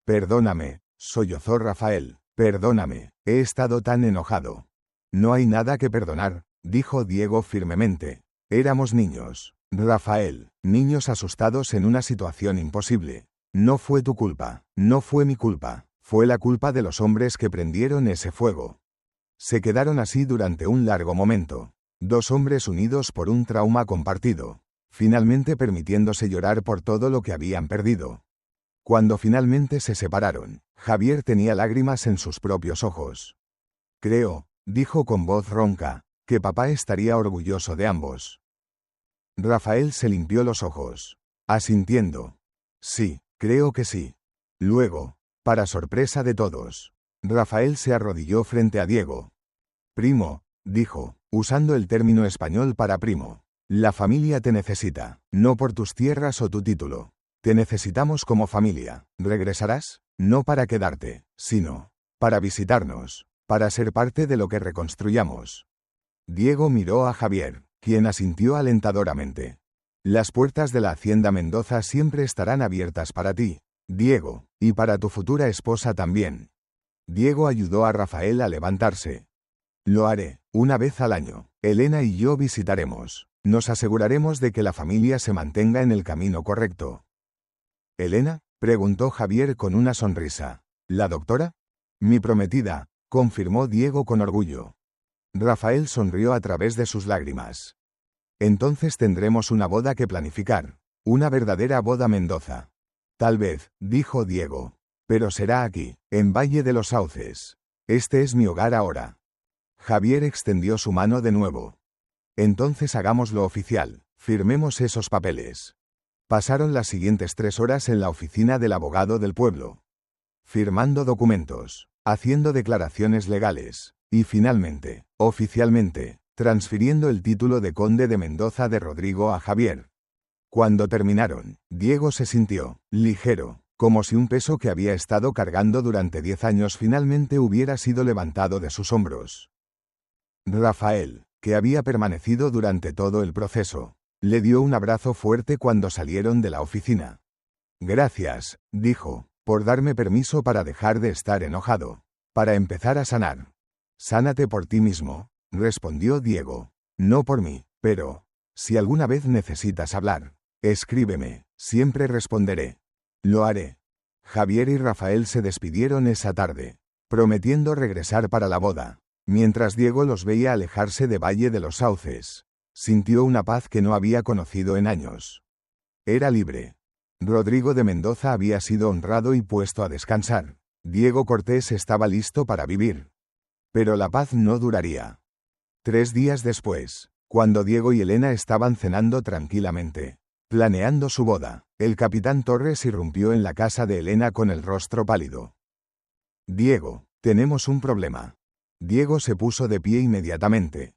Perdóname, sollozó Rafael. Perdóname, he estado tan enojado. No hay nada que perdonar, dijo Diego firmemente. Éramos niños, Rafael, niños asustados en una situación imposible. No fue tu culpa, no fue mi culpa, fue la culpa de los hombres que prendieron ese fuego. Se quedaron así durante un largo momento. 2 hombres unidos por un trauma compartido, finalmente permitiéndose llorar por todo lo que habían perdido. Cuando finalmente se separaron, Javier tenía lágrimas en sus propios ojos. Creo, dijo con voz ronca, que papá estaría orgulloso de ambos. Rafael se limpió los ojos, asintiendo. Sí, creo que sí. Luego, para sorpresa de todos, Rafael se arrodilló frente a Diego. Primo, dijo, usando el término español para primo. La familia te necesita, no por tus tierras o tu título. Te necesitamos como familia. ¿Regresarás? No para quedarte, sino para visitarnos, para ser parte de lo que reconstruyamos. Diego miró a Javier, quien asintió alentadoramente. Las puertas de la Hacienda Mendoza siempre estarán abiertas para ti, Diego, y para tu futura esposa también. Diego ayudó a Rafael a levantarse. Lo haré, una vez al año. Elena y yo visitaremos. Nos aseguraremos de que la familia se mantenga en el camino correcto. ¿Elena?, preguntó Javier con una sonrisa. ¿La doctora? Mi prometida, confirmó Diego con orgullo. Rafael sonrió a través de sus lágrimas. Entonces tendremos una boda que planificar. Una verdadera boda Mendoza. Tal vez, dijo Diego. Pero será aquí, en Valle de los Sauces. Este es mi hogar ahora. Javier extendió su mano de nuevo. Entonces hagámoslo oficial, firmemos esos papeles. Pasaron las siguientes 3 horas en la oficina del abogado del pueblo. Firmando documentos, haciendo declaraciones legales, y finalmente, oficialmente, transfiriendo el título de conde de Mendoza de Rodrigo a Javier. Cuando terminaron, Diego se sintió ligero, como si un peso que había estado cargando durante 10 años finalmente hubiera sido levantado de sus hombros. Rafael, que había permanecido durante todo el proceso, le dio un abrazo fuerte cuando salieron de la oficina. Gracias, dijo, por darme permiso para dejar de estar enojado, para empezar a sanar. Sánate por ti mismo, respondió Diego. No por mí, pero, si alguna vez necesitas hablar, escríbeme, siempre responderé. Lo haré. Javier y Rafael se despidieron esa tarde, prometiendo regresar para la boda. Mientras Diego los veía alejarse de Valle de los Sauces, sintió una paz que no había conocido en años. Era libre. Rodrigo de Mendoza había sido honrado y puesto a descansar. Diego Cortés estaba listo para vivir. Pero la paz no duraría. 3 días después, cuando Diego y Elena estaban cenando tranquilamente, planeando su boda, el capitán Torres irrumpió en la casa de Elena con el rostro pálido. Diego, tenemos un problema. Diego se puso de pie inmediatamente.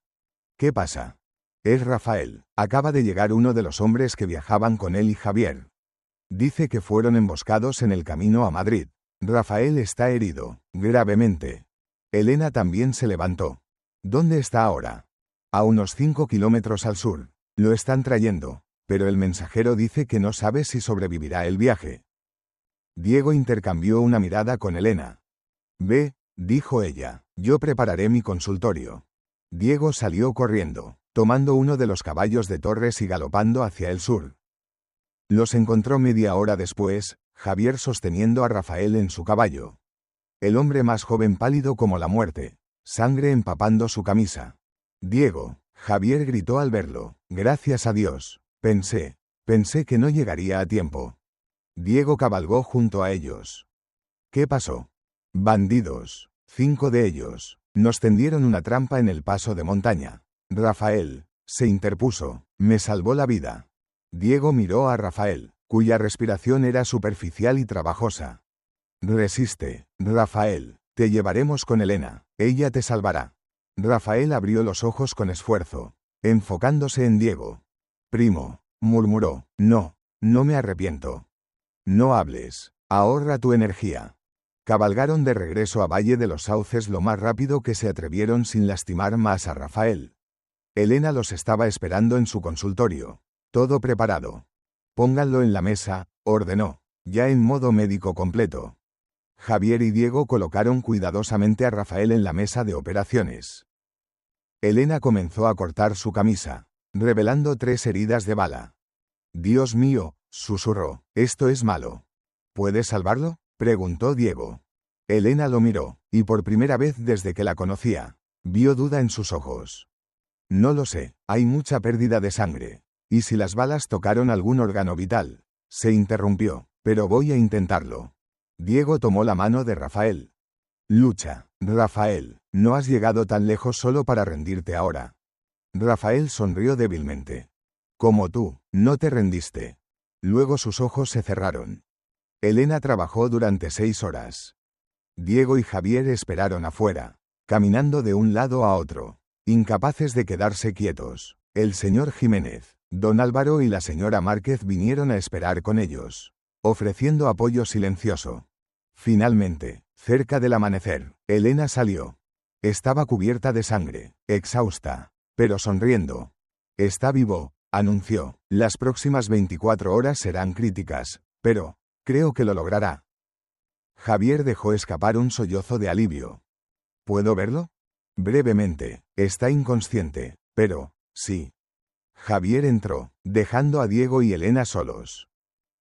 ¿Qué pasa? Es Rafael. Acaba de llegar uno de los hombres que viajaban con él y Javier. Dice que fueron emboscados en el camino a Madrid. Rafael está herido, gravemente. Elena también se levantó. ¿Dónde está ahora? A unos 5 kilómetros al sur. Lo están trayendo, pero el mensajero dice que no sabe si sobrevivirá el viaje. Diego intercambió una mirada con Elena. Ve, dijo ella, yo prepararé mi consultorio. Diego salió corriendo, tomando uno de los caballos de Torres y galopando hacia el sur. Los encontró media hora después, Javier sosteniendo a Rafael en su caballo. El hombre más joven pálido como la muerte, sangre empapando su camisa. Diego, Javier gritó al verlo, gracias a Dios, pensé que no llegaría a tiempo. Diego cabalgó junto a ellos. ¿Qué pasó? Bandidos, 5 de ellos, nos tendieron una trampa en el paso de montaña. Rafael, se interpuso, me salvó la vida. Diego miró a Rafael, cuya respiración era superficial y trabajosa. Resiste, Rafael, te llevaremos con Elena, ella te salvará. Rafael abrió los ojos con esfuerzo, enfocándose en Diego. Primo, murmuró, no me arrepiento. No hables, ahorra tu energía. Cabalgaron de regreso a Valle de los Sauces lo más rápido que se atrevieron sin lastimar más a Rafael. Elena los estaba esperando en su consultorio. Todo preparado. Pónganlo en la mesa, ordenó, ya en modo médico completo. Javier y Diego colocaron cuidadosamente a Rafael en la mesa de operaciones. Elena comenzó a cortar su camisa, revelando 3 heridas de bala. Dios mío, susurró, esto es malo. ¿Puedes salvarlo?, preguntó Diego. Elena lo miró, y por primera vez desde que la conocía, vio duda en sus ojos. No lo sé, hay mucha pérdida de sangre. ¿Y si las balas tocaron algún órgano vital? Se interrumpió, pero voy a intentarlo. Diego tomó la mano de Rafael. Lucha, Rafael, no has llegado tan lejos solo para rendirte ahora. Rafael sonrió débilmente. Como tú, no te rendiste. Luego sus ojos se cerraron. Elena trabajó durante 6 horas. Diego y Javier esperaron afuera, caminando de un lado a otro, incapaces de quedarse quietos. El señor Jiménez, don Álvaro y la señora Márquez vinieron a esperar con ellos, ofreciendo apoyo silencioso. Finalmente, cerca del amanecer, Elena salió. Estaba cubierta de sangre, exhausta, pero sonriendo. Está vivo, anunció. Las próximas 24 horas serán críticas, pero creo que lo logrará. Javier dejó escapar un sollozo de alivio. ¿Puedo verlo? Brevemente. Está inconsciente, pero sí. Javier entró, dejando a Diego y Elena solos.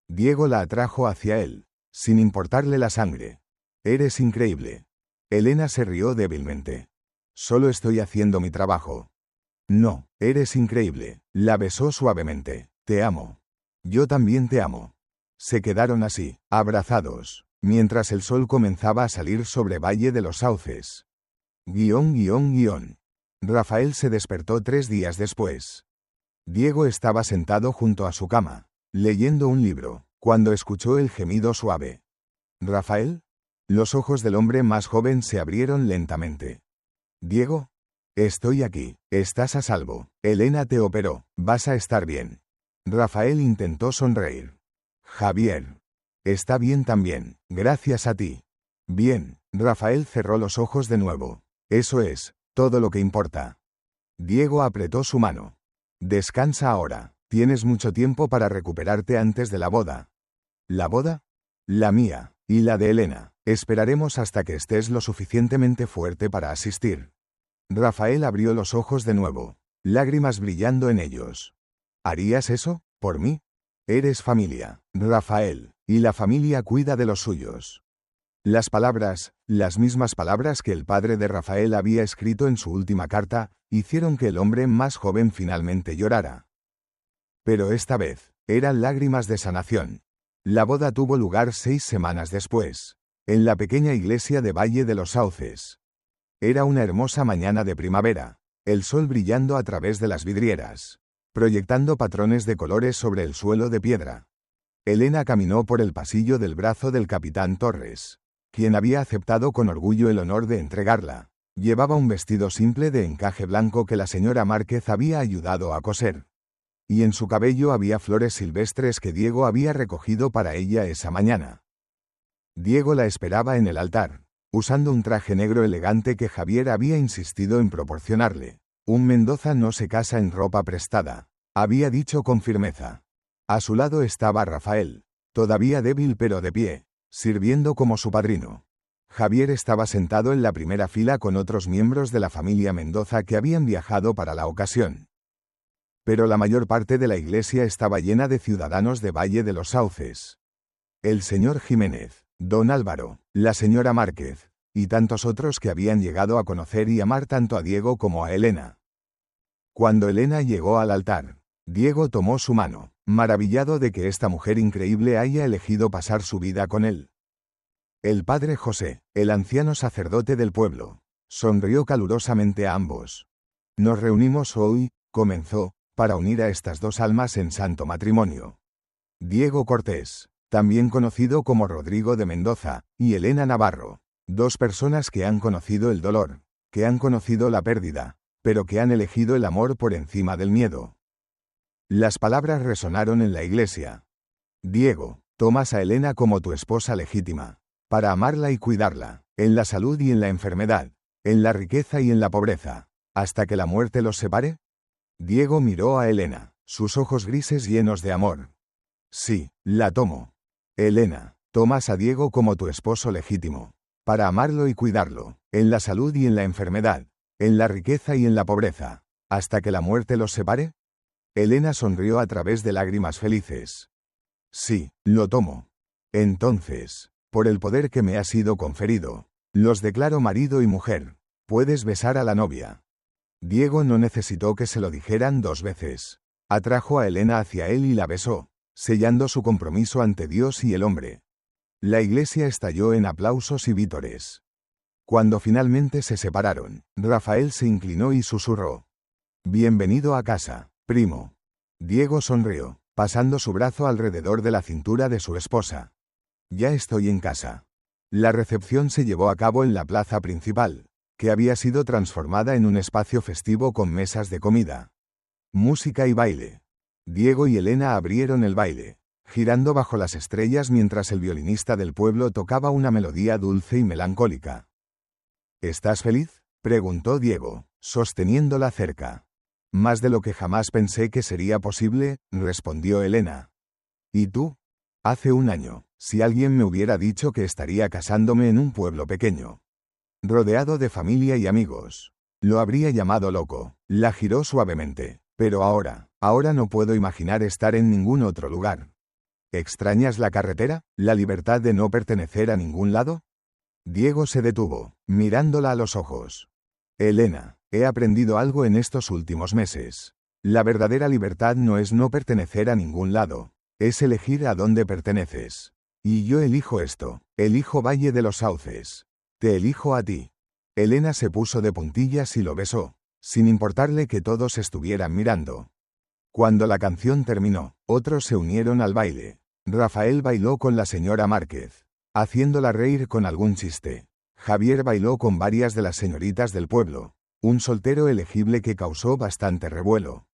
Diego la atrajo hacia él, sin importarle la sangre. Eres increíble. Elena se rió débilmente. Solo estoy haciendo mi trabajo. No, eres increíble. La besó suavemente. Te amo. Yo también te amo. Se quedaron así, abrazados, mientras el sol comenzaba a salir sobre Valle de los Sauces. Rafael se despertó 3 días después. Diego estaba sentado junto a su cama, leyendo un libro, cuando escuchó el gemido suave. ¿Rafael? Los ojos del hombre más joven se abrieron lentamente. Diego, estoy aquí, estás a salvo. Elena te operó, vas a estar bien. Rafael intentó sonreír. Javier, está bien también, gracias a ti. Bien, Rafael cerró los ojos de nuevo. Eso es todo lo que importa. Diego apretó su mano. Descansa ahora, tienes mucho tiempo para recuperarte antes de la boda. ¿La boda? La mía, y la de Elena. Esperaremos hasta que estés lo suficientemente fuerte para asistir. Rafael abrió los ojos de nuevo, lágrimas brillando en ellos. ¿Harías eso, por mí? Eres familia, Rafael, y la familia cuida de los suyos. Las palabras, las mismas palabras que el padre de Rafael había escrito en su última carta, hicieron que el hombre más joven finalmente llorara. Pero esta vez, eran lágrimas de sanación. La boda tuvo lugar 6 semanas después, en la pequeña iglesia de Valle de los Sauces. Era una hermosa mañana de primavera, el sol brillando a través de las vidrieras, proyectando patrones de colores sobre el suelo de piedra. Elena caminó por el pasillo del brazo del capitán Torres, quien había aceptado con orgullo el honor de entregarla. Llevaba un vestido simple de encaje blanco que la señora Márquez había ayudado a coser. Y en su cabello había flores silvestres que Diego había recogido para ella esa mañana. Diego la esperaba en el altar, usando un traje negro elegante que Javier había insistido en proporcionarle. Un Mendoza no se casa en ropa prestada, había dicho con firmeza. A su lado estaba Rafael, todavía débil pero de pie, sirviendo como su padrino. Javier estaba sentado en la primera fila con otros miembros de la familia Mendoza que habían viajado para la ocasión. Pero la mayor parte de la iglesia estaba llena de ciudadanos de Valle de los Sauces. El señor Jiménez, don Álvaro, la señora Márquez, y tantos otros que habían llegado a conocer y amar tanto a Diego como a Elena. Cuando Elena llegó al altar, Diego tomó su mano, maravillado de que esta mujer increíble haya elegido pasar su vida con él. El padre José, el anciano sacerdote del pueblo, sonrió calurosamente a ambos. Nos reunimos hoy, comenzó, para unir a estas dos almas en santo matrimonio. Diego Cortés, también conocido como Rodrigo de Mendoza, y Elena Navarro, dos personas que han conocido el dolor, que han conocido la pérdida, pero que han elegido el amor por encima del miedo. Las palabras resonaron en la iglesia. Diego, tomas a Elena como tu esposa legítima, para amarla y cuidarla, en la salud y en la enfermedad, en la riqueza y en la pobreza, hasta que la muerte los separe. Diego miró a Elena, sus ojos grises llenos de amor. Sí, la tomo. Elena, tomas a Diego como tu esposo legítimo, para amarlo y cuidarlo, en la salud y en la enfermedad, en la riqueza y en la pobreza, hasta que la muerte los separe. Elena sonrió a través de lágrimas felices. Sí, lo tomo. Entonces, por el poder que me ha sido conferido, los declaro marido y mujer. Puedes besar a la novia. Diego no necesitó que se lo dijeran 2 veces. Atrajo a Elena hacia él y la besó, sellando su compromiso ante Dios y el hombre. La iglesia estalló en aplausos y vítores. Cuando finalmente se separaron, Rafael se inclinó y susurró: Bienvenido a casa, primo. Diego sonrió, pasando su brazo alrededor de la cintura de su esposa. Ya estoy en casa. La recepción se llevó a cabo en la plaza principal, que había sido transformada en un espacio festivo con mesas de comida, música y baile. Diego y Elena abrieron el baile, girando bajo las estrellas mientras el violinista del pueblo tocaba una melodía dulce y melancólica. ¿Estás feliz?, preguntó Diego, sosteniéndola cerca. Más de lo que jamás pensé que sería posible, respondió Elena. ¿Y tú? Hace un año, si alguien me hubiera dicho que estaría casándome en un pueblo pequeño, rodeado de familia y amigos, lo habría llamado loco. La giró suavemente. Pero ahora no puedo imaginar estar en ningún otro lugar. ¿Extrañas la carretera? ¿La libertad de no pertenecer a ningún lado? Diego se detuvo, mirándola a los ojos. Elena, he aprendido algo en estos últimos meses. La verdadera libertad no es no pertenecer a ningún lado, es elegir a dónde perteneces. Y yo elijo esto, elijo Valle de los Sauces. Te elijo a ti. Elena se puso de puntillas y lo besó, sin importarle que todos estuvieran mirando. Cuando la canción terminó, otros se unieron al baile. Rafael bailó con la señora Márquez, haciéndola reír con algún chiste. Javier bailó con varias de las señoritas del pueblo, un soltero elegible que causó bastante revuelo.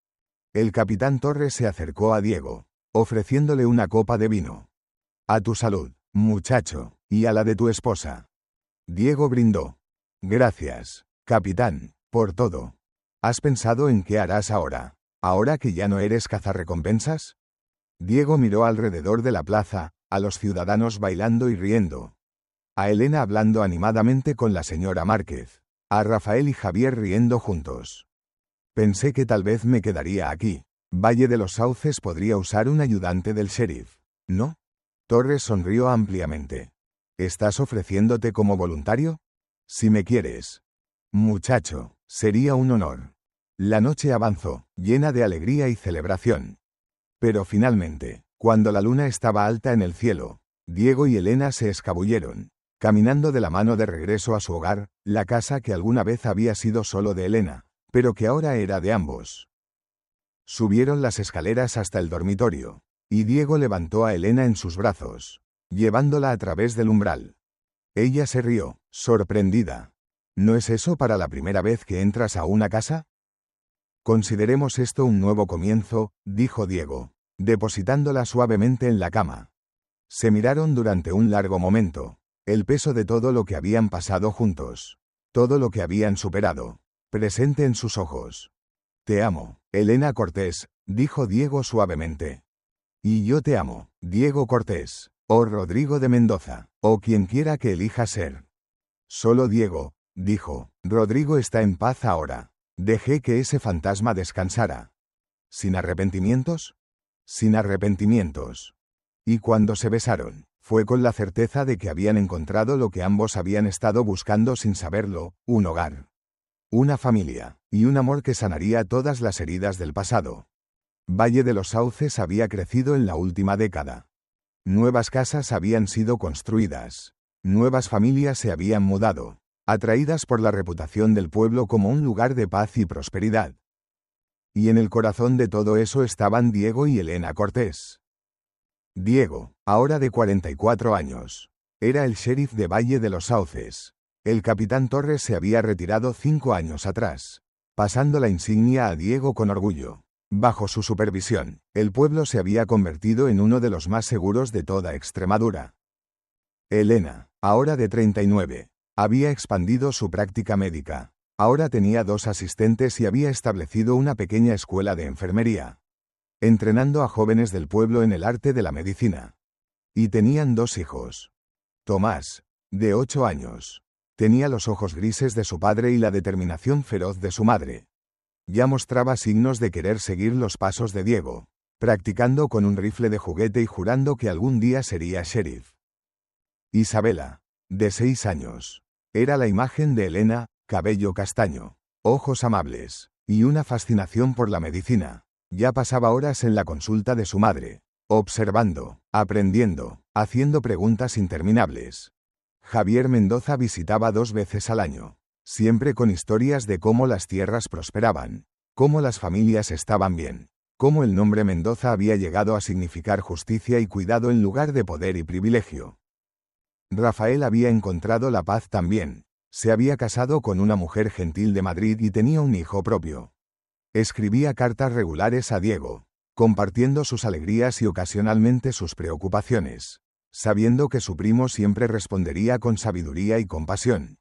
El capitán Torres se acercó a Diego, ofreciéndole una copa de vino. A tu salud, muchacho, y a la de tu esposa. Diego brindó. Gracias, capitán, por todo. ¿Has pensado en qué harás ahora que ya no eres cazarrecompensas? Diego miró alrededor de la plaza, a los ciudadanos bailando y riendo. A Elena hablando animadamente con la señora Márquez. A Rafael y Javier riendo juntos. Pensé que tal vez me quedaría aquí. Valle de los Sauces podría usar un ayudante del sheriff, ¿no? Torres sonrió ampliamente. ¿Estás ofreciéndote como voluntario? Si me quieres. Muchacho, sería un honor. La noche avanzó, llena de alegría y celebración. Pero finalmente, cuando la luna estaba alta en el cielo, Diego y Elena se escabulleron, caminando de la mano de regreso a su hogar, la casa que alguna vez había sido solo de Elena, pero que ahora era de ambos. Subieron las escaleras hasta el dormitorio, y Diego levantó a Elena en sus brazos, llevándola a través del umbral. Ella se rió, sorprendida. ¿No es eso para la primera vez que entras a una casa? Consideremos esto un nuevo comienzo, dijo Diego, depositándola suavemente en la cama. Se miraron durante un largo momento, el peso de todo lo que habían pasado juntos, todo lo que habían superado, presente en sus ojos. Te amo, Elena Cortés, dijo Diego suavemente. Y yo te amo, Diego Cortés, o Rodrigo de Mendoza, o quien quiera que elija ser. Solo Diego, dijo. Rodrigo está en paz ahora. Dejé que ese fantasma descansara. ¿Sin arrepentimientos? Sin arrepentimientos. Y cuando se besaron, fue con la certeza de que habían encontrado lo que ambos habían estado buscando sin saberlo, un hogar, una familia, y un amor que sanaría todas las heridas del pasado. Valle de los Sauces había crecido en la última década. Nuevas casas habían sido construidas. Nuevas familias se habían mudado, atraídas por la reputación del pueblo como un lugar de paz y prosperidad. Y en el corazón de todo eso estaban Diego y Elena Cortés. Diego, ahora de 44 años, era el sheriff de Valle de los Sauces. El capitán Torres se había retirado 5 años atrás, pasando la insignia a Diego con orgullo. Bajo su supervisión, el pueblo se había convertido en uno de los más seguros de toda Extremadura. Elena, ahora de 39, había expandido su práctica médica. Ahora tenía 2 asistentes y había establecido una pequeña escuela de enfermería, entrenando a jóvenes del pueblo en el arte de la medicina. Y tenían 2 hijos. Tomás, de 8 años, tenía los ojos grises de su padre y la determinación feroz de su madre. Ya mostraba signos de querer seguir los pasos de Diego, practicando con un rifle de juguete y jurando que algún día sería sheriff. Isabela, de 6 años, era la imagen de Elena, cabello castaño, ojos amables, y una fascinación por la medicina. Ya pasaba horas en la consulta de su madre, observando, aprendiendo, haciendo preguntas interminables. Javier Mendoza visitaba 2 veces al año, siempre con historias de cómo las tierras prosperaban, cómo las familias estaban bien, cómo el nombre Mendoza había llegado a significar justicia y cuidado en lugar de poder y privilegio. Rafael había encontrado la paz también. Se había casado con una mujer gentil de Madrid y tenía un hijo propio. Escribía cartas regulares a Diego, compartiendo sus alegrías y ocasionalmente sus preocupaciones, sabiendo que su primo siempre respondería con sabiduría y compasión.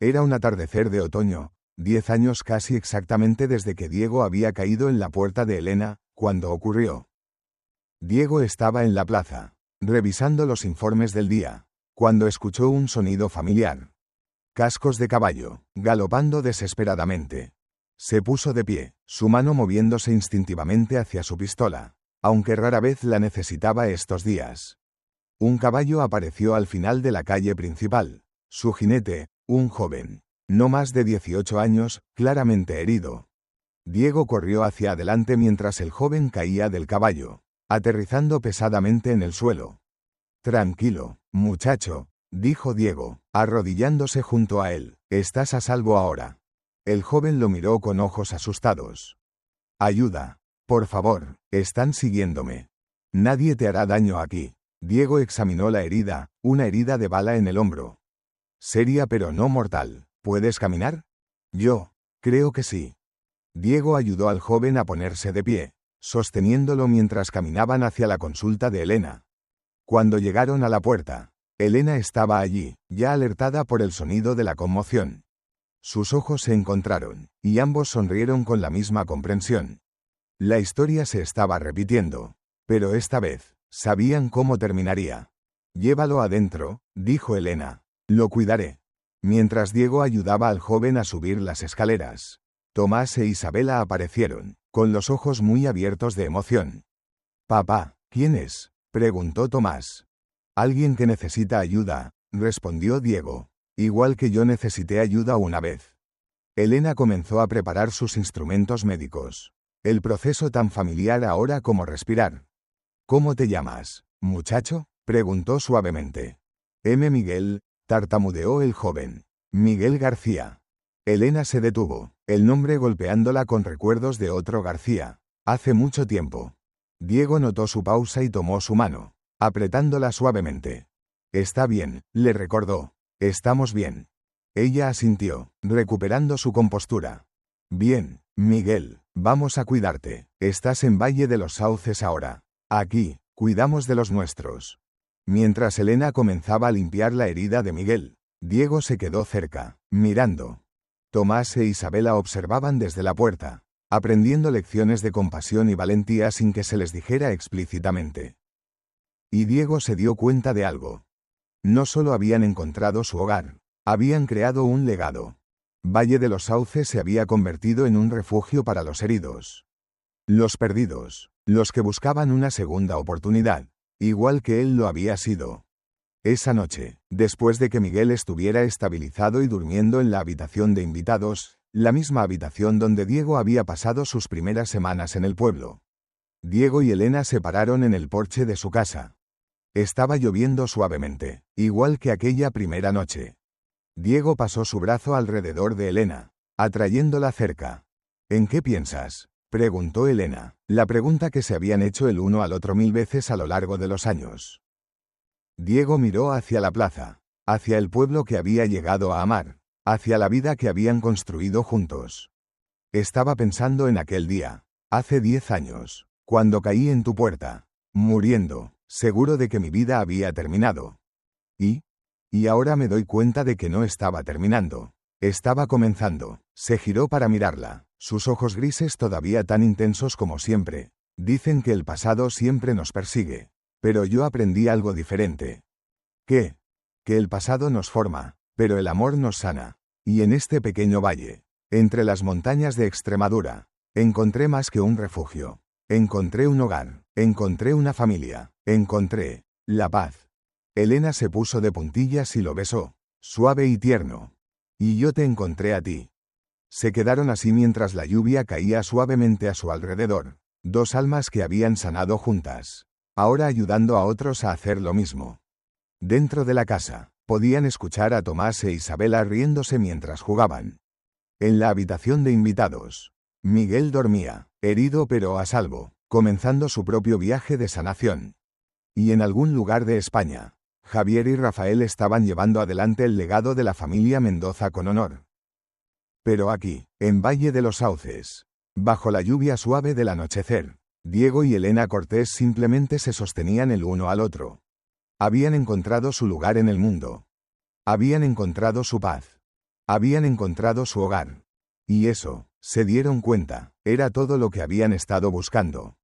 Era un atardecer de otoño, 10 años casi exactamente desde que Diego había caído en la puerta de Elena, cuando ocurrió. Diego estaba en la plaza, revisando los informes del día, cuando escuchó un sonido familiar. Cascos de caballo, galopando desesperadamente. Se puso de pie, su mano moviéndose instintivamente hacia su pistola, aunque rara vez la necesitaba estos días. Un caballo apareció al final de la calle principal. Su jinete, un joven, no más de 18 años, claramente herido. Diego corrió hacia adelante mientras el joven caía del caballo, aterrizando pesadamente en el suelo. «Tranquilo, muchacho», dijo Diego, arrodillándose junto a él. «Estás a salvo ahora». El joven lo miró con ojos asustados. «Ayuda. Por favor, están siguiéndome. Nadie te hará daño aquí». Diego examinó la herida, una herida de bala en el hombro. Seria pero no mortal. ¿Puedes caminar? Yo creo que sí. Diego ayudó al joven a ponerse de pie, sosteniéndolo mientras caminaban hacia la consulta de Elena. Cuando llegaron a la puerta, Elena estaba allí, ya alertada por el sonido de la conmoción. Sus ojos se encontraron, y ambos sonrieron con la misma comprensión. La historia se estaba repitiendo, pero esta vez, sabían cómo terminaría. «Llévalo adentro», dijo Elena. «Lo cuidaré». Mientras Diego ayudaba al joven a subir las escaleras, Tomás e Isabela aparecieron, con los ojos muy abiertos de emoción. «Papá, ¿quién es?», preguntó Tomás. «Alguien que necesita ayuda», respondió Diego. «Igual que yo necesité ayuda una vez». Elena comenzó a preparar sus instrumentos médicos. El proceso tan familiar ahora como respirar. «¿Cómo te llamas, muchacho?», preguntó suavemente. Miguel», tartamudeó el joven. «Miguel García». Elena se detuvo, el nombre golpeándola con recuerdos de otro García, hace mucho tiempo. Diego notó su pausa y tomó su mano, apretándola suavemente. «Está bien», le recordó. «Estamos bien». Ella asintió, recuperando su compostura. «Bien, Miguel, vamos a cuidarte. Estás en Valle de los Sauces ahora. Aquí, cuidamos de los nuestros». Mientras Elena comenzaba a limpiar la herida de Miguel, Diego se quedó cerca, mirando. Tomás e Isabela observaban desde la puerta, aprendiendo lecciones de compasión y valentía sin que se les dijera explícitamente. Y Diego se dio cuenta de algo. No solo habían encontrado su hogar, habían creado un legado. Valle de los Sauces se había convertido en un refugio para los heridos. Los perdidos, los que buscaban una segunda oportunidad, igual que él lo había sido. Esa noche, después de que Miguel estuviera estabilizado y durmiendo en la habitación de invitados, la misma habitación donde Diego había pasado sus primeras semanas en el pueblo, Diego y Elena se pararon en el porche de su casa. Estaba lloviendo suavemente, igual que aquella primera noche. Diego pasó su brazo alrededor de Elena, atrayéndola cerca. «¿En qué piensas?», preguntó Elena, la pregunta que se habían hecho el uno al otro 1000 veces a lo largo de los años. Diego miró hacia la plaza, hacia el pueblo que había llegado a amar, hacia la vida que habían construido juntos. «Estaba pensando en aquel día, hace 10 años, cuando caí en tu puerta, muriendo, seguro de que mi vida había terminado. Y ahora me doy cuenta de que no estaba terminando. Estaba comenzando». Se giró para mirarla, sus ojos grises todavía tan intensos como siempre. «Dicen que el pasado siempre nos persigue. Pero yo aprendí algo diferente». «¿Qué?». «Que el pasado nos forma, pero el amor nos sana. Y en este pequeño valle, entre las montañas de Extremadura, encontré más que un refugio. Encontré un hogar, encontré una familia, encontré la paz». Elena se puso de puntillas y lo besó, suave y tierno. «Y yo te encontré a ti». Se quedaron así mientras la lluvia caía suavemente a su alrededor, dos almas que habían sanado juntas, ahora ayudando a otros a hacer lo mismo. Dentro de la casa, podían escuchar a Tomás e Isabela riéndose mientras jugaban. En la habitación de invitados, Miguel dormía, herido pero a salvo, comenzando su propio viaje de sanación. Y en algún lugar de España, Javier y Rafael estaban llevando adelante el legado de la familia Mendoza con honor. Pero aquí, en Valle de los Sauces, bajo la lluvia suave del anochecer, Diego y Elena Cortés simplemente se sostenían el uno al otro. Habían encontrado su lugar en el mundo. Habían encontrado su paz. Habían encontrado su hogar. Y eso, se dieron cuenta, era todo lo que habían estado buscando.